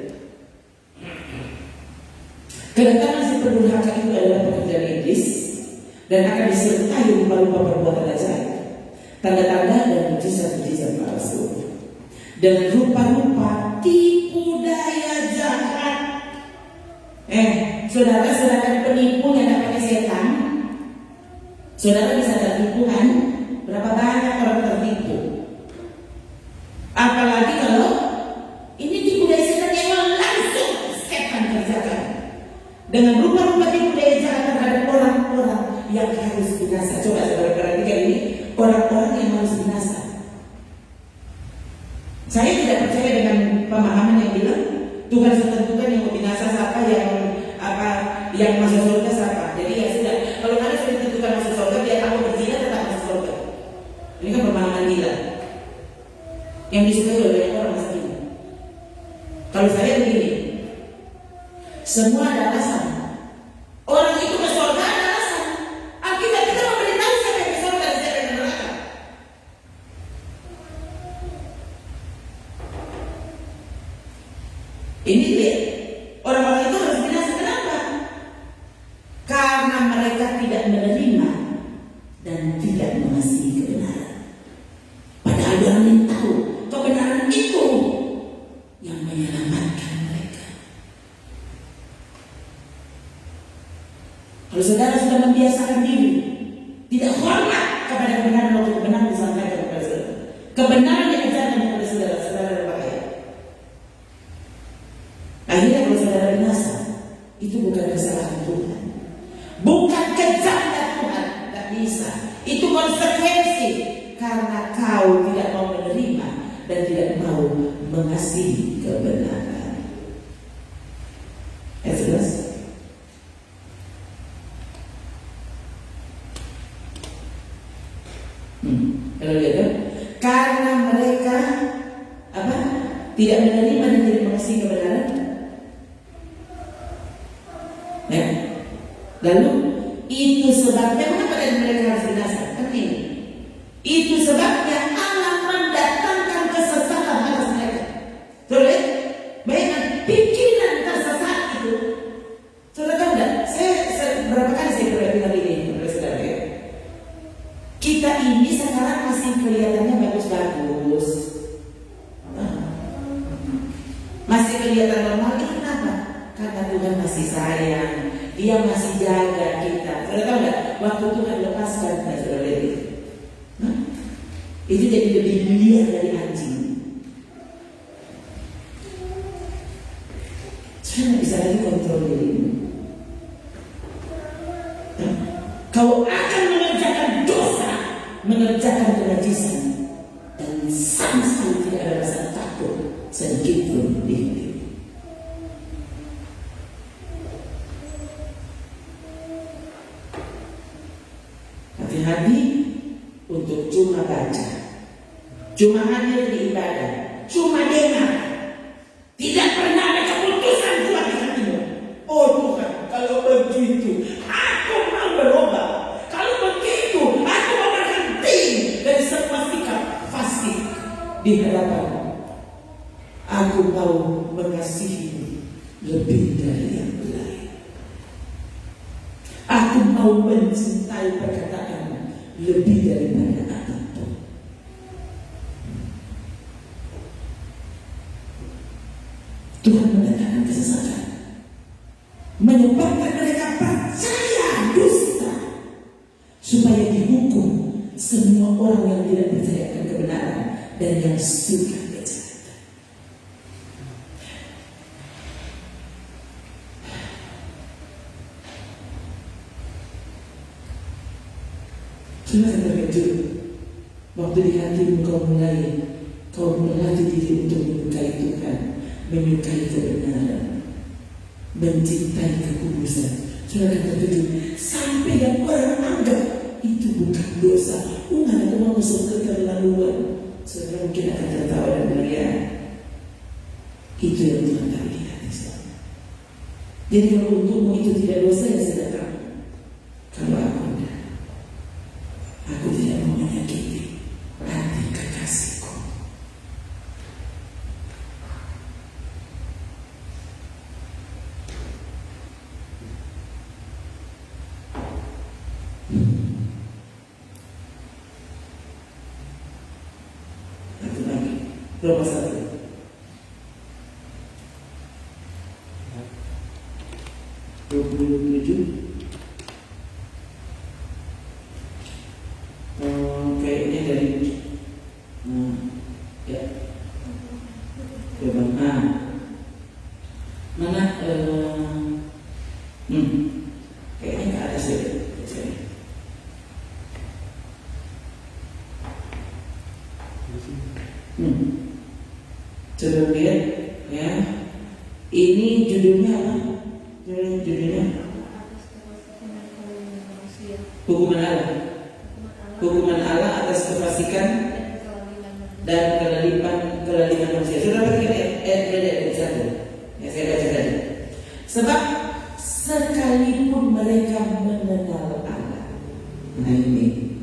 Kedatangan si pendurhaka itu adalah pekerjaan iblis dan akan disertai lumba-lumba perbuatan ajaib. tanda-tanda dan mujizat-mujizat palsu, dengan rupa-rupa tipu daya jahat. Saudara-saudara penipu yang namanya setan, saudara bisa tertipu kan? Berapa banyak orang tertipu? Apalagi kalau ini tipu daya setan yang langsung setan kerjakan dengan rupa-rupa tipu daya jahat terhadap orang-orang yang harus binasa. Coba saudara perhatikan ini, orang-orang yang harus binasa. Saya tidak percaya dengan pemahaman yang bilang Tuhan tentukan yang mau binasa siapa, yang masuk surga siapa. Jadi ya sudah, kalau ada sudah ditentukan masuk surga, dia kamu berzina tetap masuk surga. Ini kan pemahaman gila yang disukai oleh banyak orang saat ini. Kalau saya begini, semua ada alasan. Orang itu ke surga ada alasan. Alkitab kita memberitahu siapa yang ke surga dan siapa yang ke neraka. Ini dia, orang-orang itu harus binasa. Kenapa? Karena mereka tidak menerima dan tidak mengasihi kebenaran. Padahal orang yang tahu kebenaran itu yang menyelamatkan mereka. Kalau saudara sudah membiasakan diri tidak hormat kepada kebenaran, waktu kebenaran disampaikan kepada saudara, kebenaran diajarkan kepada saudara, saudara berbahaya. Akhirnya kalau saudara binasa, itu bukan kesalahan Tuhan, bukan kehendak Tuhan, tidak bisa. Itu konsekuensi karena kau tidak mau menerima dan tidak mau mengasihi kebenaran. Jelas? Kalau lihat, karena mereka tidak menerima dan tidak mengasihi kebenaran. Ya. Lalu itu sebabnya kenapa mereka harus binasa? Kan ini. Itu sebabnya Allah mendatangkan kesesatan atas mereka. Boleh? Bayangkan pikiran tersesat itu. Saudara tahu enggak? Saya berapa kali saya berbicara ini kepada saudara ya. Kita ini sekarang masih kelihatannya bagus-bagus, masih kelihatan normal. Itu kenapa? Karena Tuhan masih sayang, Dia masih jaga kita. Saudara tahu enggak? Waktu Tuhan lepaskan saudara itu, itu jadi lebih liar dari anjing. Saya tidak bisa lagi kontrol dirimu. Kau akan mengerjakan dosa, mengerjakan kenajisan, dan sama sekali tidak ada rasa takut sedikit pun di hati. Hati-hati untuk cuma baca, cuma hadir di ibadah, cuma dengar, tidak pernah ada keputusan Tuhan di hatimu. Oh Tuhan, kalau begitu aku mau berubah. Kalau begitu aku mau berhenti dari semua sikap fasik di hadapan. Aku mau mengasihi lebih dari yang lain. Aku mau mencintai perkataan lebih daripada apapun. Tuhan mendatangkan kesesatan, menyebabkan mereka percaya dusta, supaya dihukum semua orang yang tidak percaya kebenaran dan yang suka kejahatan. Cuma saya terkejut waktu di hatimu kau melatih diri untuk menyukai Tuhan, menyukai kebenaran, mencintai kekudusan. Saudara terkejut sampai yang orang anggap itu bukan dosa. Mana aku mau masuk ke keterlaluan. Saudara mungkin akan tertawa dan melihat itu yang Tuhan tahu di hati saudara. Jadi kalau untukmu itu tidak dosa, ya sudah tahu. Kalau aku tidak mau menyakiti hati kekasihku. Roma 1. Kayaknya dari ya coba mana kayaknya nggak ada sih. Coba lihat ya, ini judulnya apa? Judulnya hukuman Allah. Hukuman Allah atas kefasikan dan kelaliman manusia. Sudah baca ayat 1. Ya, saya baca tadi. Sebab sekalipun mereka mengenal Allah. Nah ini.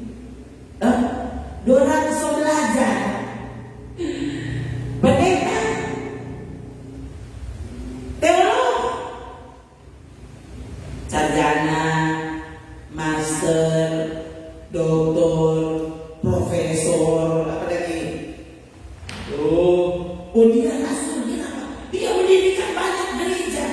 Dorang so belajar. Pendeta, teolog, sarjana, master, doktor, profesor, apa lagi? Dia rasul, dia apa? Dia mendirikan banyak gereja.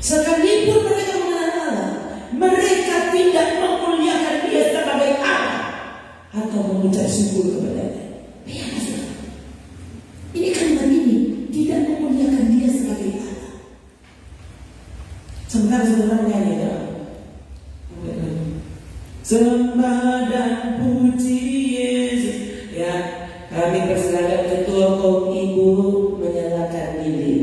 Sekalipun mereka mengenal Allah, mereka tidak memuliakan Dia sebagai Allah atau mengucap syukur kepada-Nya. Ini kalimat ini tidak memuliakan Dia sebagai Allah. Sebentar saudara menyanyi ya. Sembah dan puji Yesus. Ya, kami persilakan ketua kaum ibu menyalakan lilin.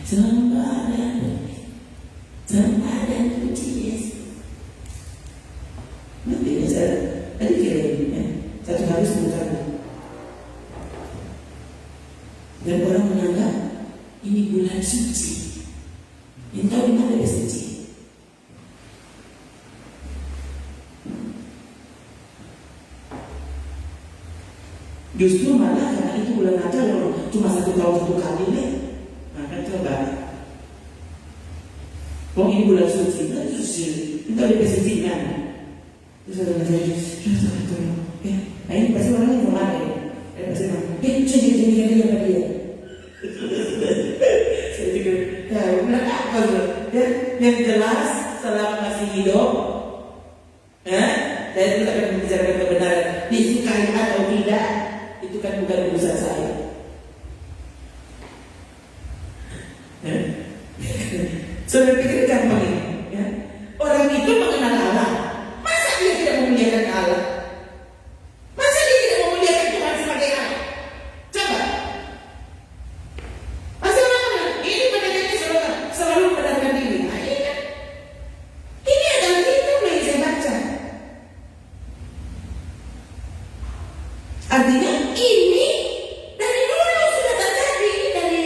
Sembah dan puji Yesus. Nanti saya tadi kira-kira satu hari 10 kali. Dan orang menganggap ini bulan suci. Yang tahu di mana dia suci? Justru malah karena itu bulan Natal cuma 1 tahun 1 kali deh. Maka coba. Kok ini bulan suci? Nah, suci. Kita lebih suci kan? Terus ada lagi. Ya, nah ini pasti orang yang kemarin. Pasti orang. Jadi apa dia? Saya juga. Ya, benar apa tuh? Ya, yang jelas selama masih hidup, ya, saya tidak akan membicarakan kebenaran. Disukai atau tidak, itu kan bukan urusan saya. Ya. Saya pikir gampang ini. Ya. Orang itu mengenal Allah. Masa dia tidak memuliakan Allah? Masa dia tidak memuliakan Tuhan sebagai Allah? Coba. Masa orang ini mendengarnya selalu mendengarkan diri. Nah, ini kan. Ini adalah kitab yang saya baca. Artinya ini dari dulu sudah terjadi dari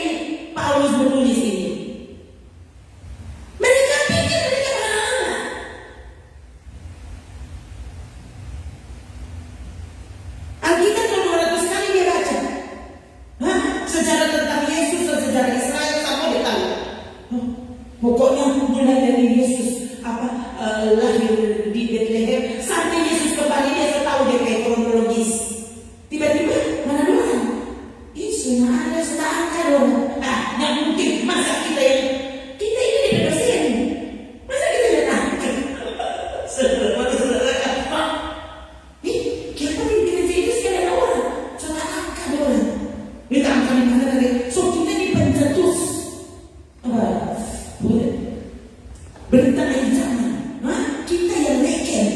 Paulus menulis ini. Mereka pikir mereka mengenal Allah. Alkitab 200 kali dia baca. Sejarah tentang Yesus dan sejarah Israel sama dia tahu. Pokoknya mulai dari Yesus lahir di Bethlehem sampai Yesus kembali dia tahu dia kayak kronologis. Tiba-tiba mana doang? Yesus ada setangkar orang. Yang mungkin masa kita ini dibebasin. Masa kita tidak tahu? Saudara-saudara, kita bikin itu sekali orang. Coba angkat orang. Kita angkat di mana tadi? So kita dipencetus. Boleh. Berita akhir zaman. Kita yang leken.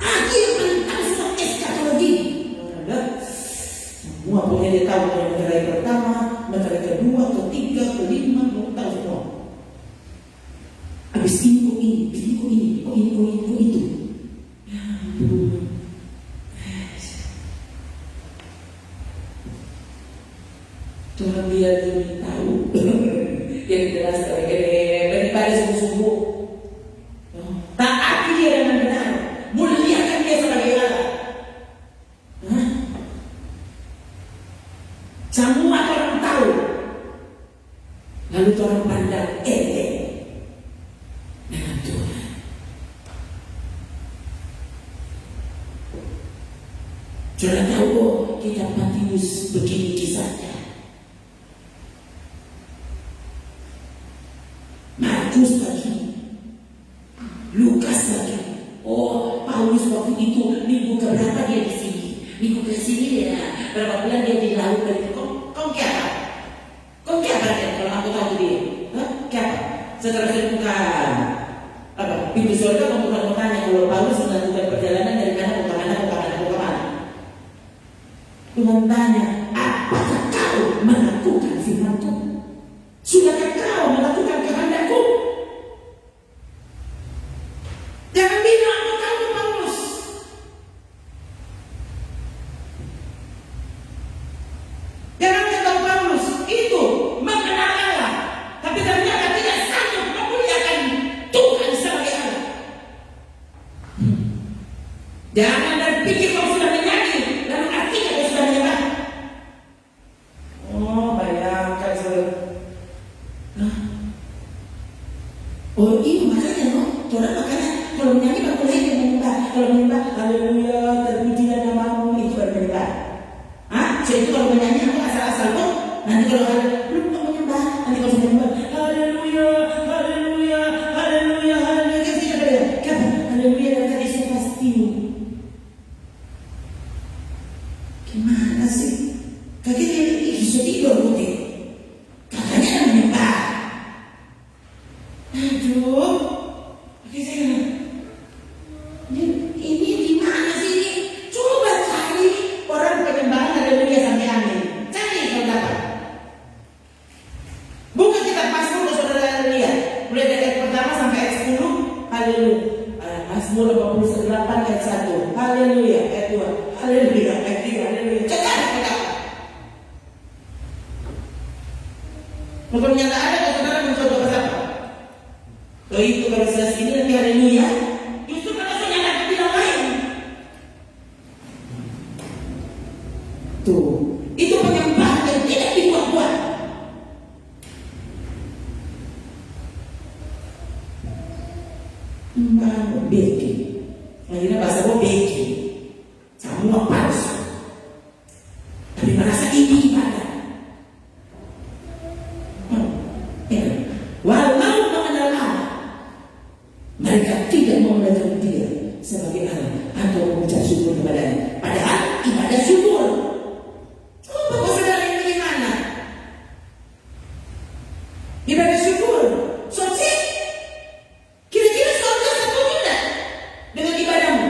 Akhir tentang semua eskatologi. Semua punya dia tahu yang negara pertama, negara kedua, ketiga, kelima, mau tahu semua. Habis ini kok ini, kok itu. Ya ampun. Tuhan biar dulu tahu. Yang jelas daripada sungguh-sungguh. Taati dia dengan benar. Muliakan dia sebagai Allah. Sudah tahu kok kitab Matius begini kisahnya. Markus lagi, Lukas lagi. Oh, Paulus waktu itu minggu keberapa dia di sini? Minggu ke sini ya. Berapa bulan dia di laut dari kau apa? Kau apa ya? Kalau aku tahu dia, apa? Setelah saya buka apa pintu surga, kamu bukan bertanya kalau Paulus melakukan perjalanan dari mana ke mana ke mana ke mana. Tuhan tanya, apakah kau melakukan firman-Ku? Sudahkah kau melakukan kehendak-Ku? Jangan bilang aku tahu Paulus. Jangan kata Paulus itu mengenal Allah, tapi ternyata tidak sanggup memuliakan Tuhan sebagai Allah. Jangan berpikir kau sudah menyanyi lalu artinya kau sudah menyembah. Oh, bayangkan saudara. Oh, ini makanya saudara makanya kalau menyanyi baru boleh menyembah. Kalau menyembah, haleluya, terpujilah namamu, itu baru menyembah. Jadi itu kalau menyanyi aku asal-asal kok. Nanti kalau belum mau menyembah, nanti kalau sudah menyembah, haleluya, haleluya, haleluya, haleluya, kan tidak ada. Kan haleluya dan tadi saya pasti. Gimana sih? Kakaknya bisa tidur putih. Kakaknya kan menyembah. Aduh, oke saya. Ini di mana sih ini? Coba cari orang penyembahan haleluya sampai amin. Cari kalau dapat. Bukan kita Mazmur saudara lihat. Mulai dari ayat pertama sampai ayat 10, haleluya. Mazmur 88 ayat 1, haleluya. Ayat 2, haleluya. Ayat 3, haleluya. Cari kita. Kalau ternyata ada saudara mencoba berapa? Oh itu kalau saya sini nanti haleluya. Justru kalau saya nyala bilang lain. Tuh, itu penyembahan yang tidak dibuat-buat. Beki. Akhirnya bahasa gue beki. Semua palsu. Tapi merasa ini ibadah. Walau mengenal Allah, mereka tidak mau mengenal Dia sebagai Allah atau mengucap syukur kepadanya. Padahal ibadah syukur. Coba kau saudara ini bagaimana? Ibadah syukur. Soci? Kira-kira saudara satu tidak dengan ibadahmu?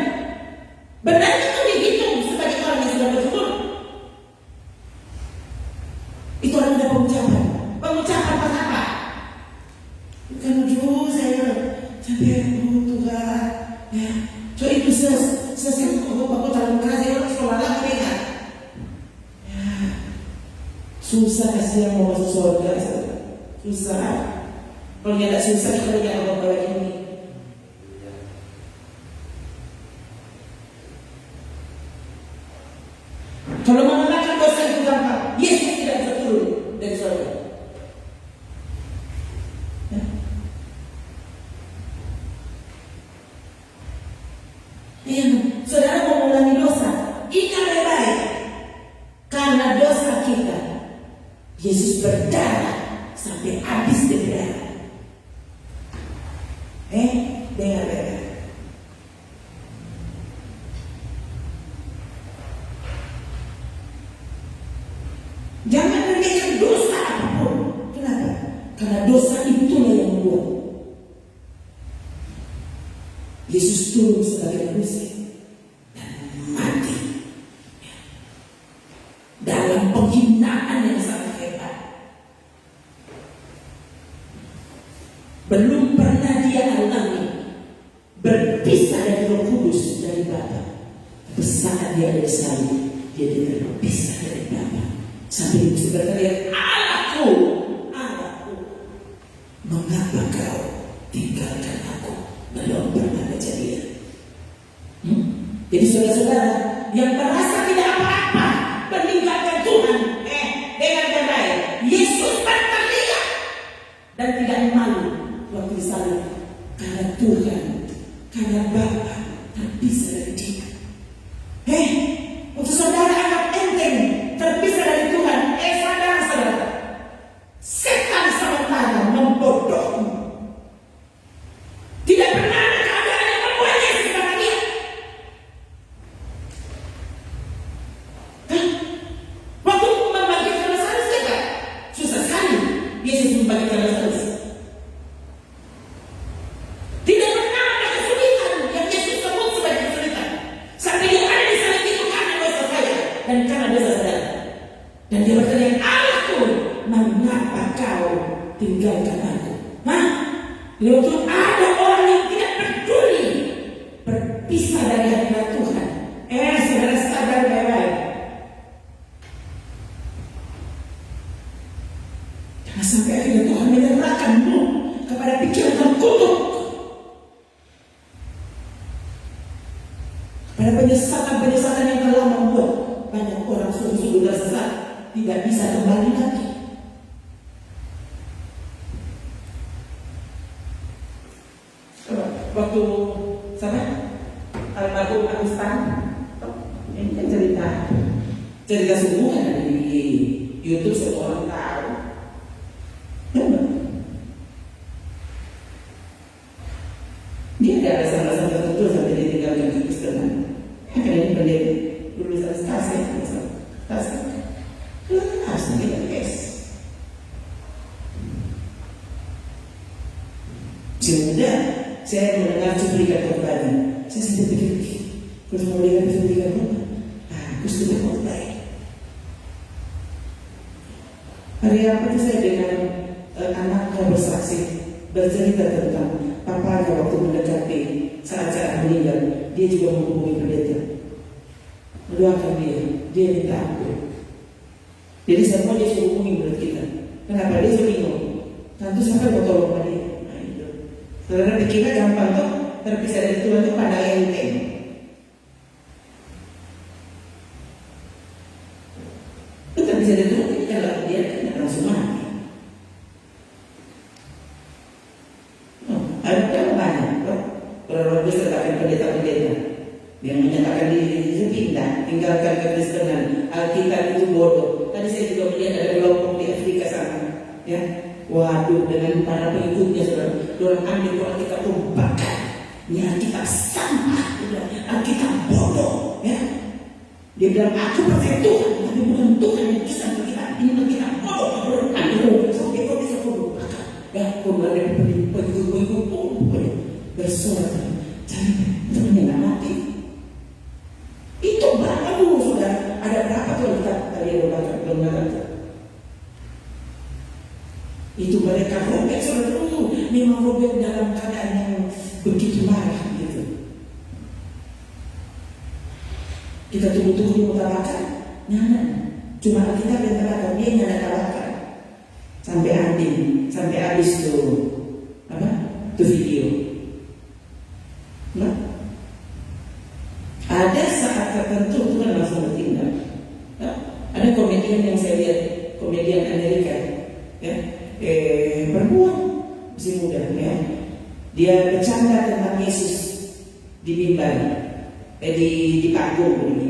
Benar itu dihitung sebagai orang yang sudah bersyukur? Itu ada pengucapan. Pengucapan apa? Bukan ujung saya sampai Tuhan ya. So itu selesai aku terlalu keras ya orang sekolah lah ya. Susah kasih yang mau masuk surga. Susah. Kalau dia tak susah kita lihat apa bawa ini. Kalau mengenakan dosa itu gampang. Yesus tidak bisa turun dari surga. Saudara mau mengulangi dosa, ingat baik-baik. Karena dosa kita, Yesus berdarah sampai habis berdarah. Dengar baik-baik. Jangan meremehkan dosa apapun. Kenapa? Karena dosa itulah yang membuat Yesus turun sebagai manusia dan mati dalam penghinaan yang sangat hebat. Belum pernah dia alami berpisah dari Roh Kudus dari Bapa. Saat dia ada di salib, dia tidak berpisah dari Bapa. Sampai dia berkata, Allahku, Allahku, mengapa kau tinggalkan aku? Belum pernah kejadian. Jadi saudara-saudara yang merasa tidak apa-apa meninggalkan Tuhan, dengan baik, Yesus berteriak dan tidak malu waktu disalib karena Tuhan, karena Bapa terpisah dari dia. Untuk dia bertanya, aku, mengapa kau tinggalkan aku? Dia waktu ada orang yang tidak peduli berpisah dari hadirat Tuhan. Saudara sadar baik-baik. Jangan sampai akhirnya Tuhan menyerahkanmu kepada pikiran terkutuk, pada penyesatan yang telah membuat banyak orang sungguh-sungguh tersesat, tidak bisa kembali lagi. Waktu almarhum Agustan, ini kan cerita semua ada di YouTube, semua orang tahu. Dia ada alasan-alasan tertentu sampai dia tinggalkan Kekristenan. Karena ini pendeta lulusan stasi, kita guys. Semudah saya mendengar cuplikan khotbahnya, saya sedang pikir, kalau mau lihat cuplikan khotbah, aku sudah khotbah. Hari apa itu saya dengan anaknya bersaksi, bercerita tentang papanya waktu mendekati saat-saat meninggal, dia juga menghubungi pendeta, mendoakan dia minta ampun. Jadi semua dia suruh hubungi menurut kita. Kenapa? Dia suruh bingung. Tentu sampai mau tolong dia. Saudara pikirnya gampang tuh, terpisah dari Tuhan itu pada enteng. Itu terpisah dari Tuhan itu kalau dia tidak langsung mati. Ada banyak orang besar bahkan pendeta-pendeta yang menyatakan diri pindah, tinggalkan Kekristenan, Alkitab itu bodoh. Tadi saya juga melihat ada kelompok di Afrika sana, ya. Waduh, dengan para pengikutnya saudara, orang ambil Quran kita tumpahkan, ya kita sampah, Alkitab bodoh, ya. Dia bilang aku percaya Tuhan, tapi bukan Tuhan yang bisa kita. Ini kita bodoh, ambil sampai kau bisa bodoh, ya. Kemudian pengikut bersorak, jadi temannya nggak mati. Itu berapa dulu sudah? Ada berapa tuh kita tadi belum mengatakan? Itu mereka robek saudara dulu, memang robek dalam keadaan yang begitu marah gitu. Kita tunggu-tunggu di mutarakan, nyaman. Cuma kita mengatakan dia nyana tawakan sampai andin, sampai habis tuh tuh video. Nah, ada saat tertentu Tuhan langsung bertindak. Nah, ada komedian yang saya lihat, komedian Amerika, ya. Perempuan masih muda, ya. Dia bercanda tentang Yesus di mimbar, di panggung,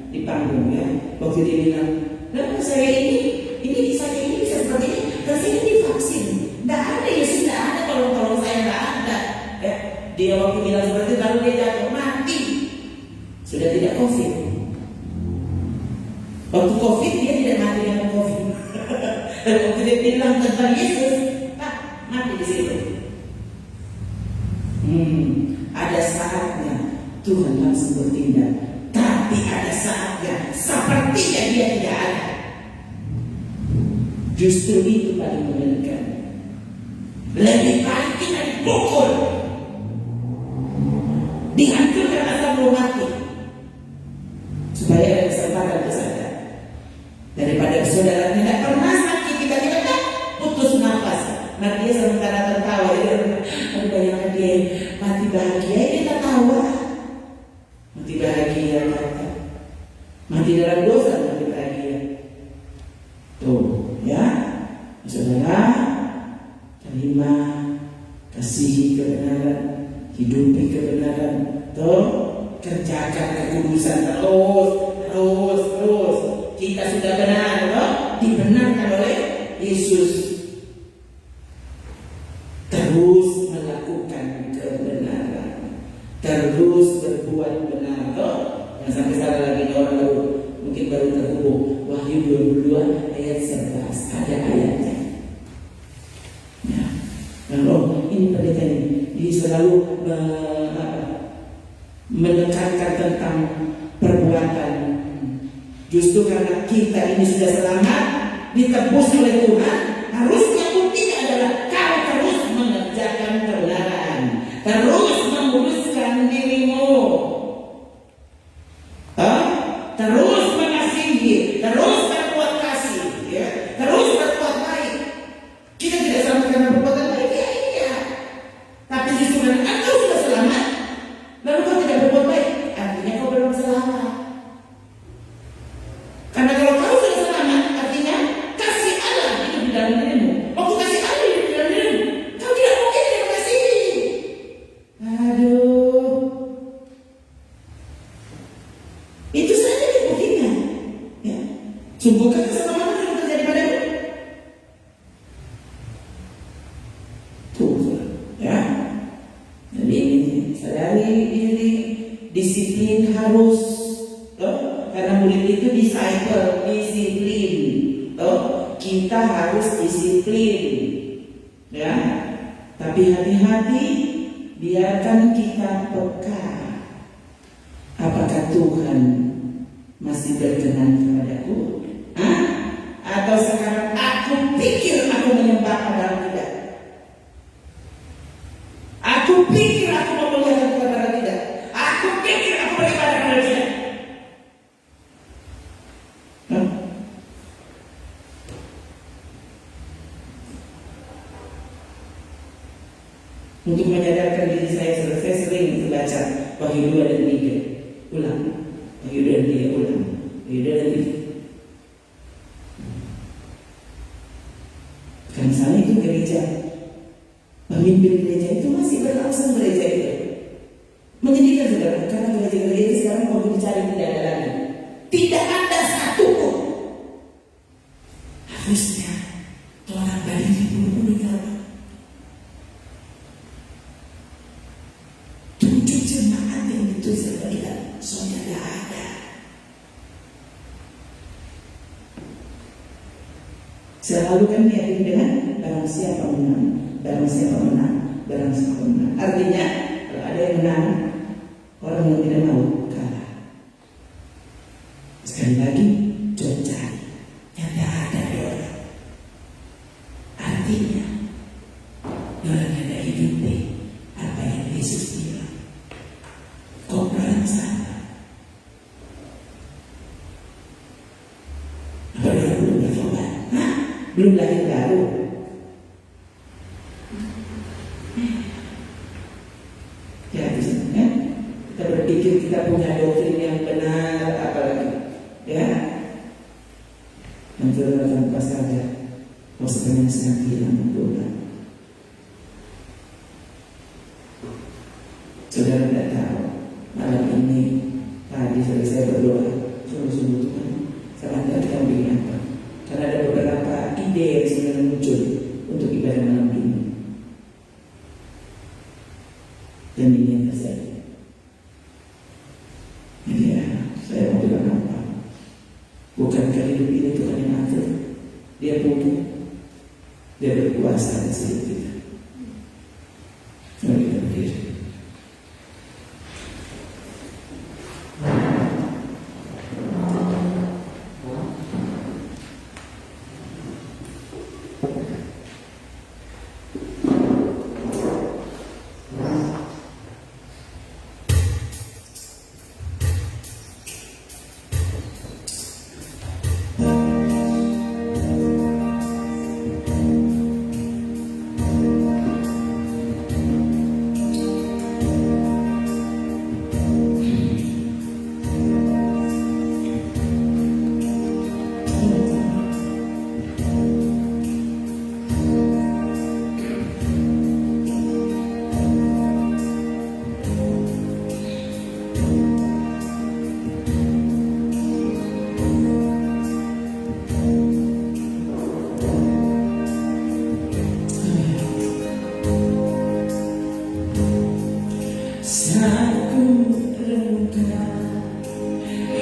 di panggung, ya. Waktu dia bilang, "Nah, saya ini saya ini bisa seperti ini, dan saya ini divaksin. Nggak ada Yesus, nggak ada, tolong saya nggak ada." Ya. Dia waktu bilang seperti itu, lalu dia jatuh mati. Sudah tidak COVID. Waktu COVID dia tidak mati dengan COVID. Dan waktu dia bilang tentang Yesus, mati di situ. Ada saatnya Tuhan langsung bertindak, tapi ada saatnya sepertinya dia tidak ada. Justru itu paling mengerikan. Lebih baik kita dipukul, dihancurkan asal belum mati, supaya ada kesempatan kesadar. Daripada saudara tidak pernah sakit, kita tidak putus nafas. Nah dia sementara tertawa, dia bayangkan dia mati bahagia, kita tawa. Mati bahagia kata, mati dalam dosa, mati bahagia. Tuh, ya, saudara, terima, kasihi kebenaran, hidupi kebenaran, tuh, kerjakan kekudusan terus. Kita sudah benar, loh, dibenarkan oleh Yesus. Terus melakukan kebenaran, terus berbuat benar, loh. Yang sampai salah lagi orang mungkin baru terhubung. Wahyu 22 ayat 11 ada ayatnya. Ya, kalau ini pendeta ini dia selalu menekankan tentang perbuatan Justru karena kita ini sudah selamat, ditebus oleh Tuhan, harusnya buktinya adalah kau terus mengerjakan kebenaran, terus memuluskan dirimu, terus mengasihi, terus berbuat kasih, ya, terus berbuat baik. Kita tidak selamat karena perbuatan baik, ya iya. Tapi justru karena engkau sudah selamat, lalu kau tidak berbuat baik, artinya kau belum selamat. Karena kalau kau sudah selamat, artinya kasih Allah hidup di dalam dirimu. Waktu kasih Allah hidup di dalam dirimu, kau tidak mungkin tidak mengasihi. Aduh, itu saja buktinya. Ya. Sungguhkah keselamatan yang terjadi padamu? Tuh, ya. Jadi ini sadari diri, disiplin harus. Karena murid itu disciple, disiplin. Kita harus disiplin, ya. Tapi hati-hati, biarkan kita peka. Apakah Tuhan masih berkenan kepadaku? Atau sekarang aku pikir aku menyembah padahal tidak? Aku pikir aku memuliakan Tuhan padahal tidak? Aku pikir aku beribadah padahal tidak? Untuk menyadarkan diri saya sering membaca Wahyu 2 dan 3. Ulang. Wahyu 2 dan 3 ulang. Wahyu 2 dan 3. Karena sana itu gereja. Pemimpin gereja itu masih berlangsung gereja itu. Menyedihkan saudara, karena gereja-gereja itu sekarang mau dicari tidak ada lagi. Tidak ada satu pun. Harusnya tolak balik di bulu-bulu dalam. 7 jemaat yang itu sebagian soalnya tidak ada. Selalu kan yakin dengan barang siapa menang, barang siapa menang, barang siapa menang. Artinya kalau ada yang menang, orang yang tidak mau kalah. Sekali lagi, coba cari yang tidak ada orang. Artinya orang yang ada hidup deh. Apa yang Yesus bilang? Kau orang salah. Apa dia belum bertobat? Belum lahir baru. Ya, kan? Kita berpikir kita punya doktrin yang benar, apalagi, ya. Dan saudara tanpa sadar, kau sebenarnya sedang hilang Tuhan. Saudara tidak tahu, malam ini tadi saya berdoa, sungguh-sungguh Tuhan, sama kita bikin apa? Karena ada beberapa ide yang sebenarnya muncul untuk ibadah malam ini. Dan ini yang terjadi. Jadi ya, saya mau bilang apa? Bukankah hidup ini Tuhan yang atur? Dia punya, dia berkuasa di hidup kita. Mari kita berdiri.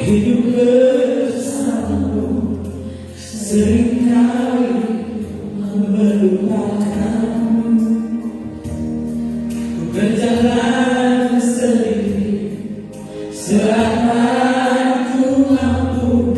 Hidup bersamamu seringkali melupakanmu, berjalan sendiri seakan ku mampu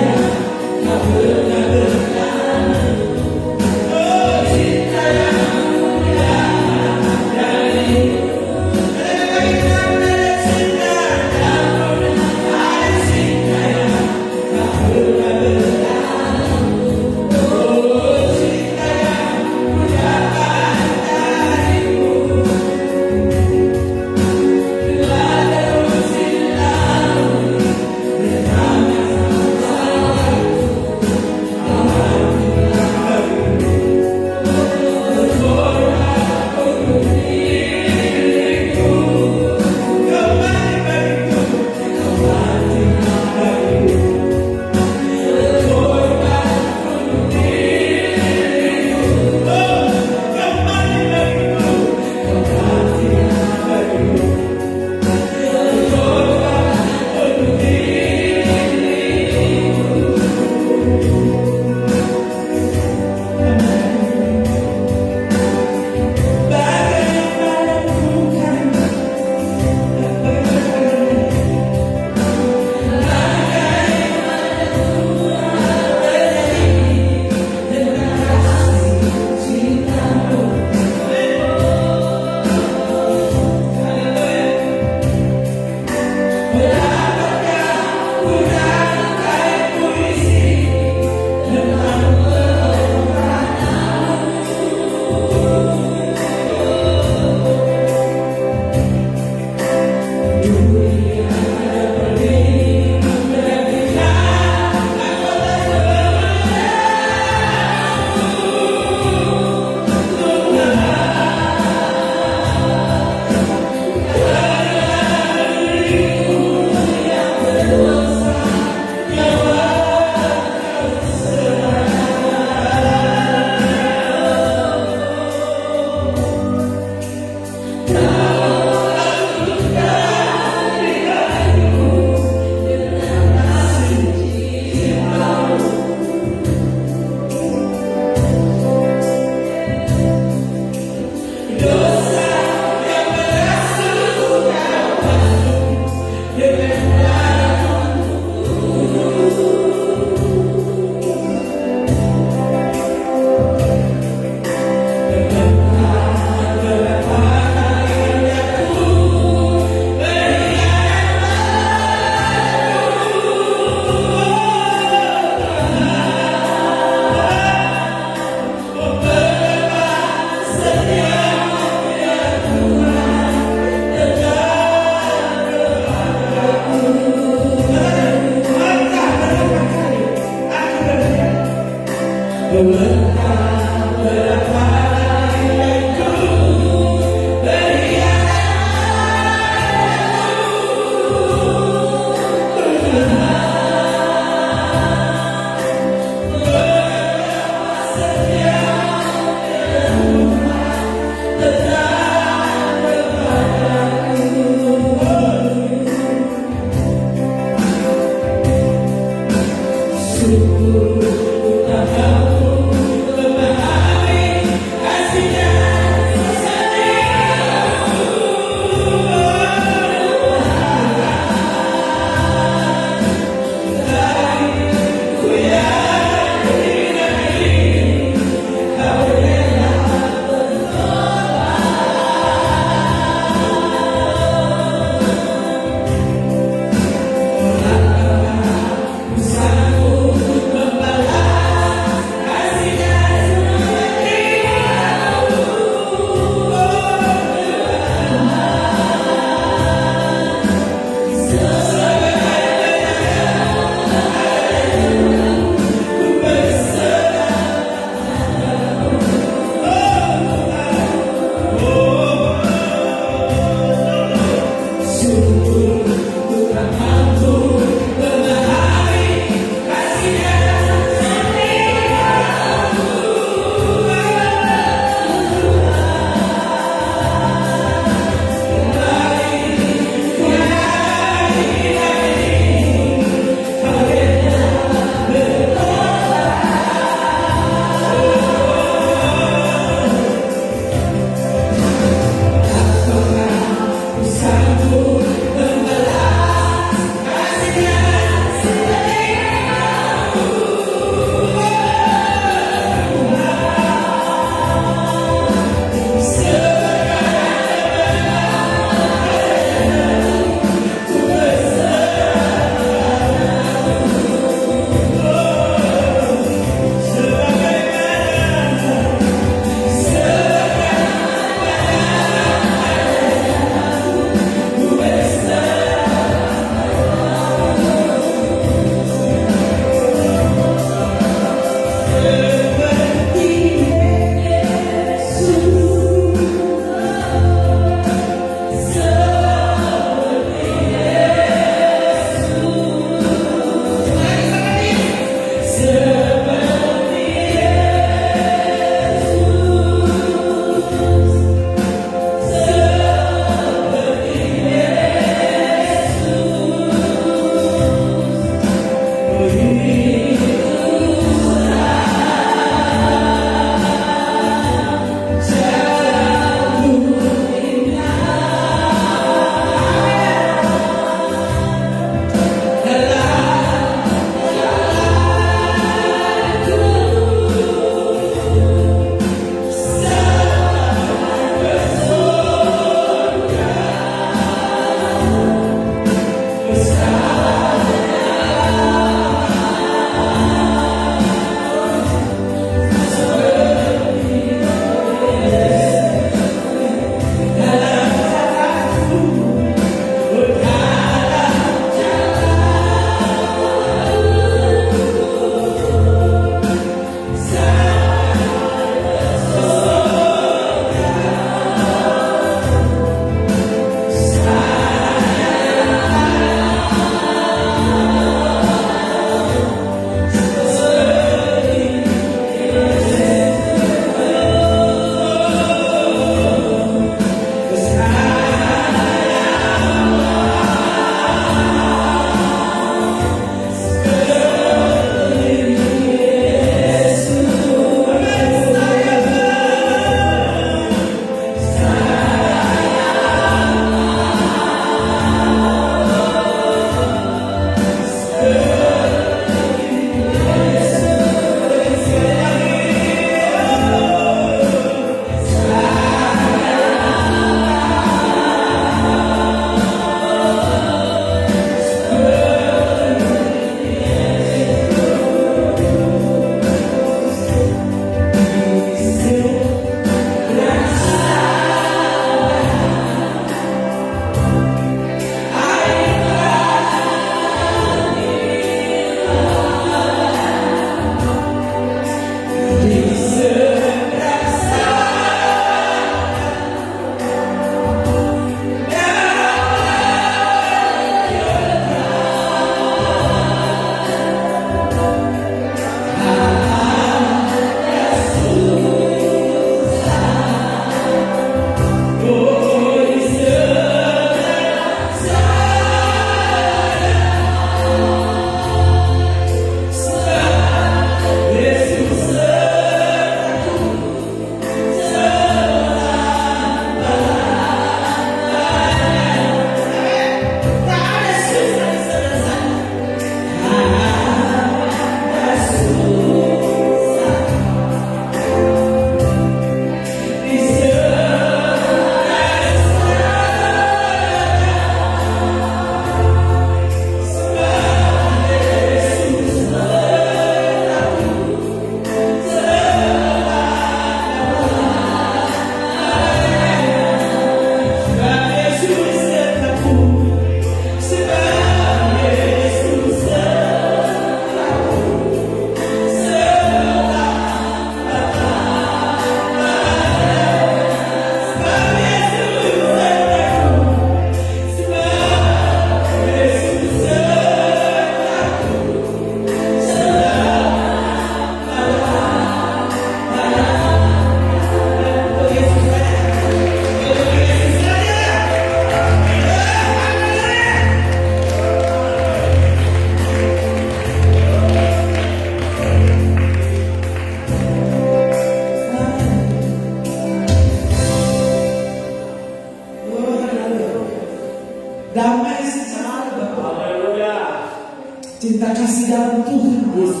cinta kasih dalam Tuhan Yesus,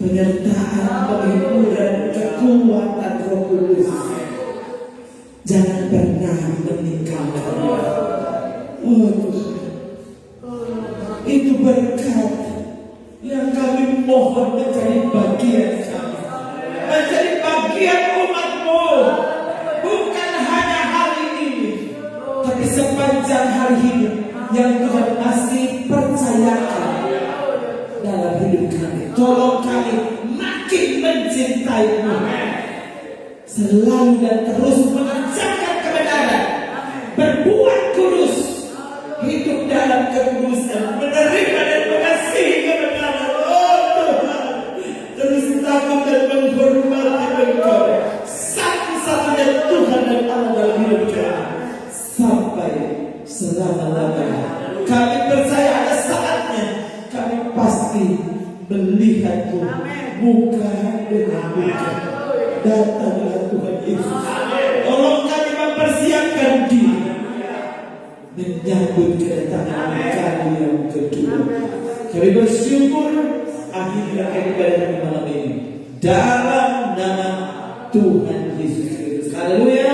penyertaan, penghiburan, kekuatan Roh Kudus. Jangan pernah meninggalkan Dia. Oh Tuhan, itu berkat yang kami mohon menjadi bagian kami, menjadi bagian umat-Mu. Bukan hanya hari ini, tapi sepanjang hari hidup yang Tuhan masih percayakan dalam hidup kami. Tolong kami makin mencintai-Mu, selalu dan terus mengerjakan kebenaran, berbuat kudus, hidup dalam kekudusan, menerima dan mengasihi kebenaran. Oh Tuhan, terus takut dan menghormati Engkau, satu-satunya Tuhan dan Allah dalam hidup kami, sampai selama-lamanya. Kami percaya ada saatnya kami pasti melihat-Mu muka dengan muka. Datanglah Tuhan Yesus. Tolong kami mempersiapkan diri menyambut kedatangan kami yang kedua. Kami bersyukur akhirnya ibadah malam ini dalam nama Tuhan Yesus Kristus. Haleluya.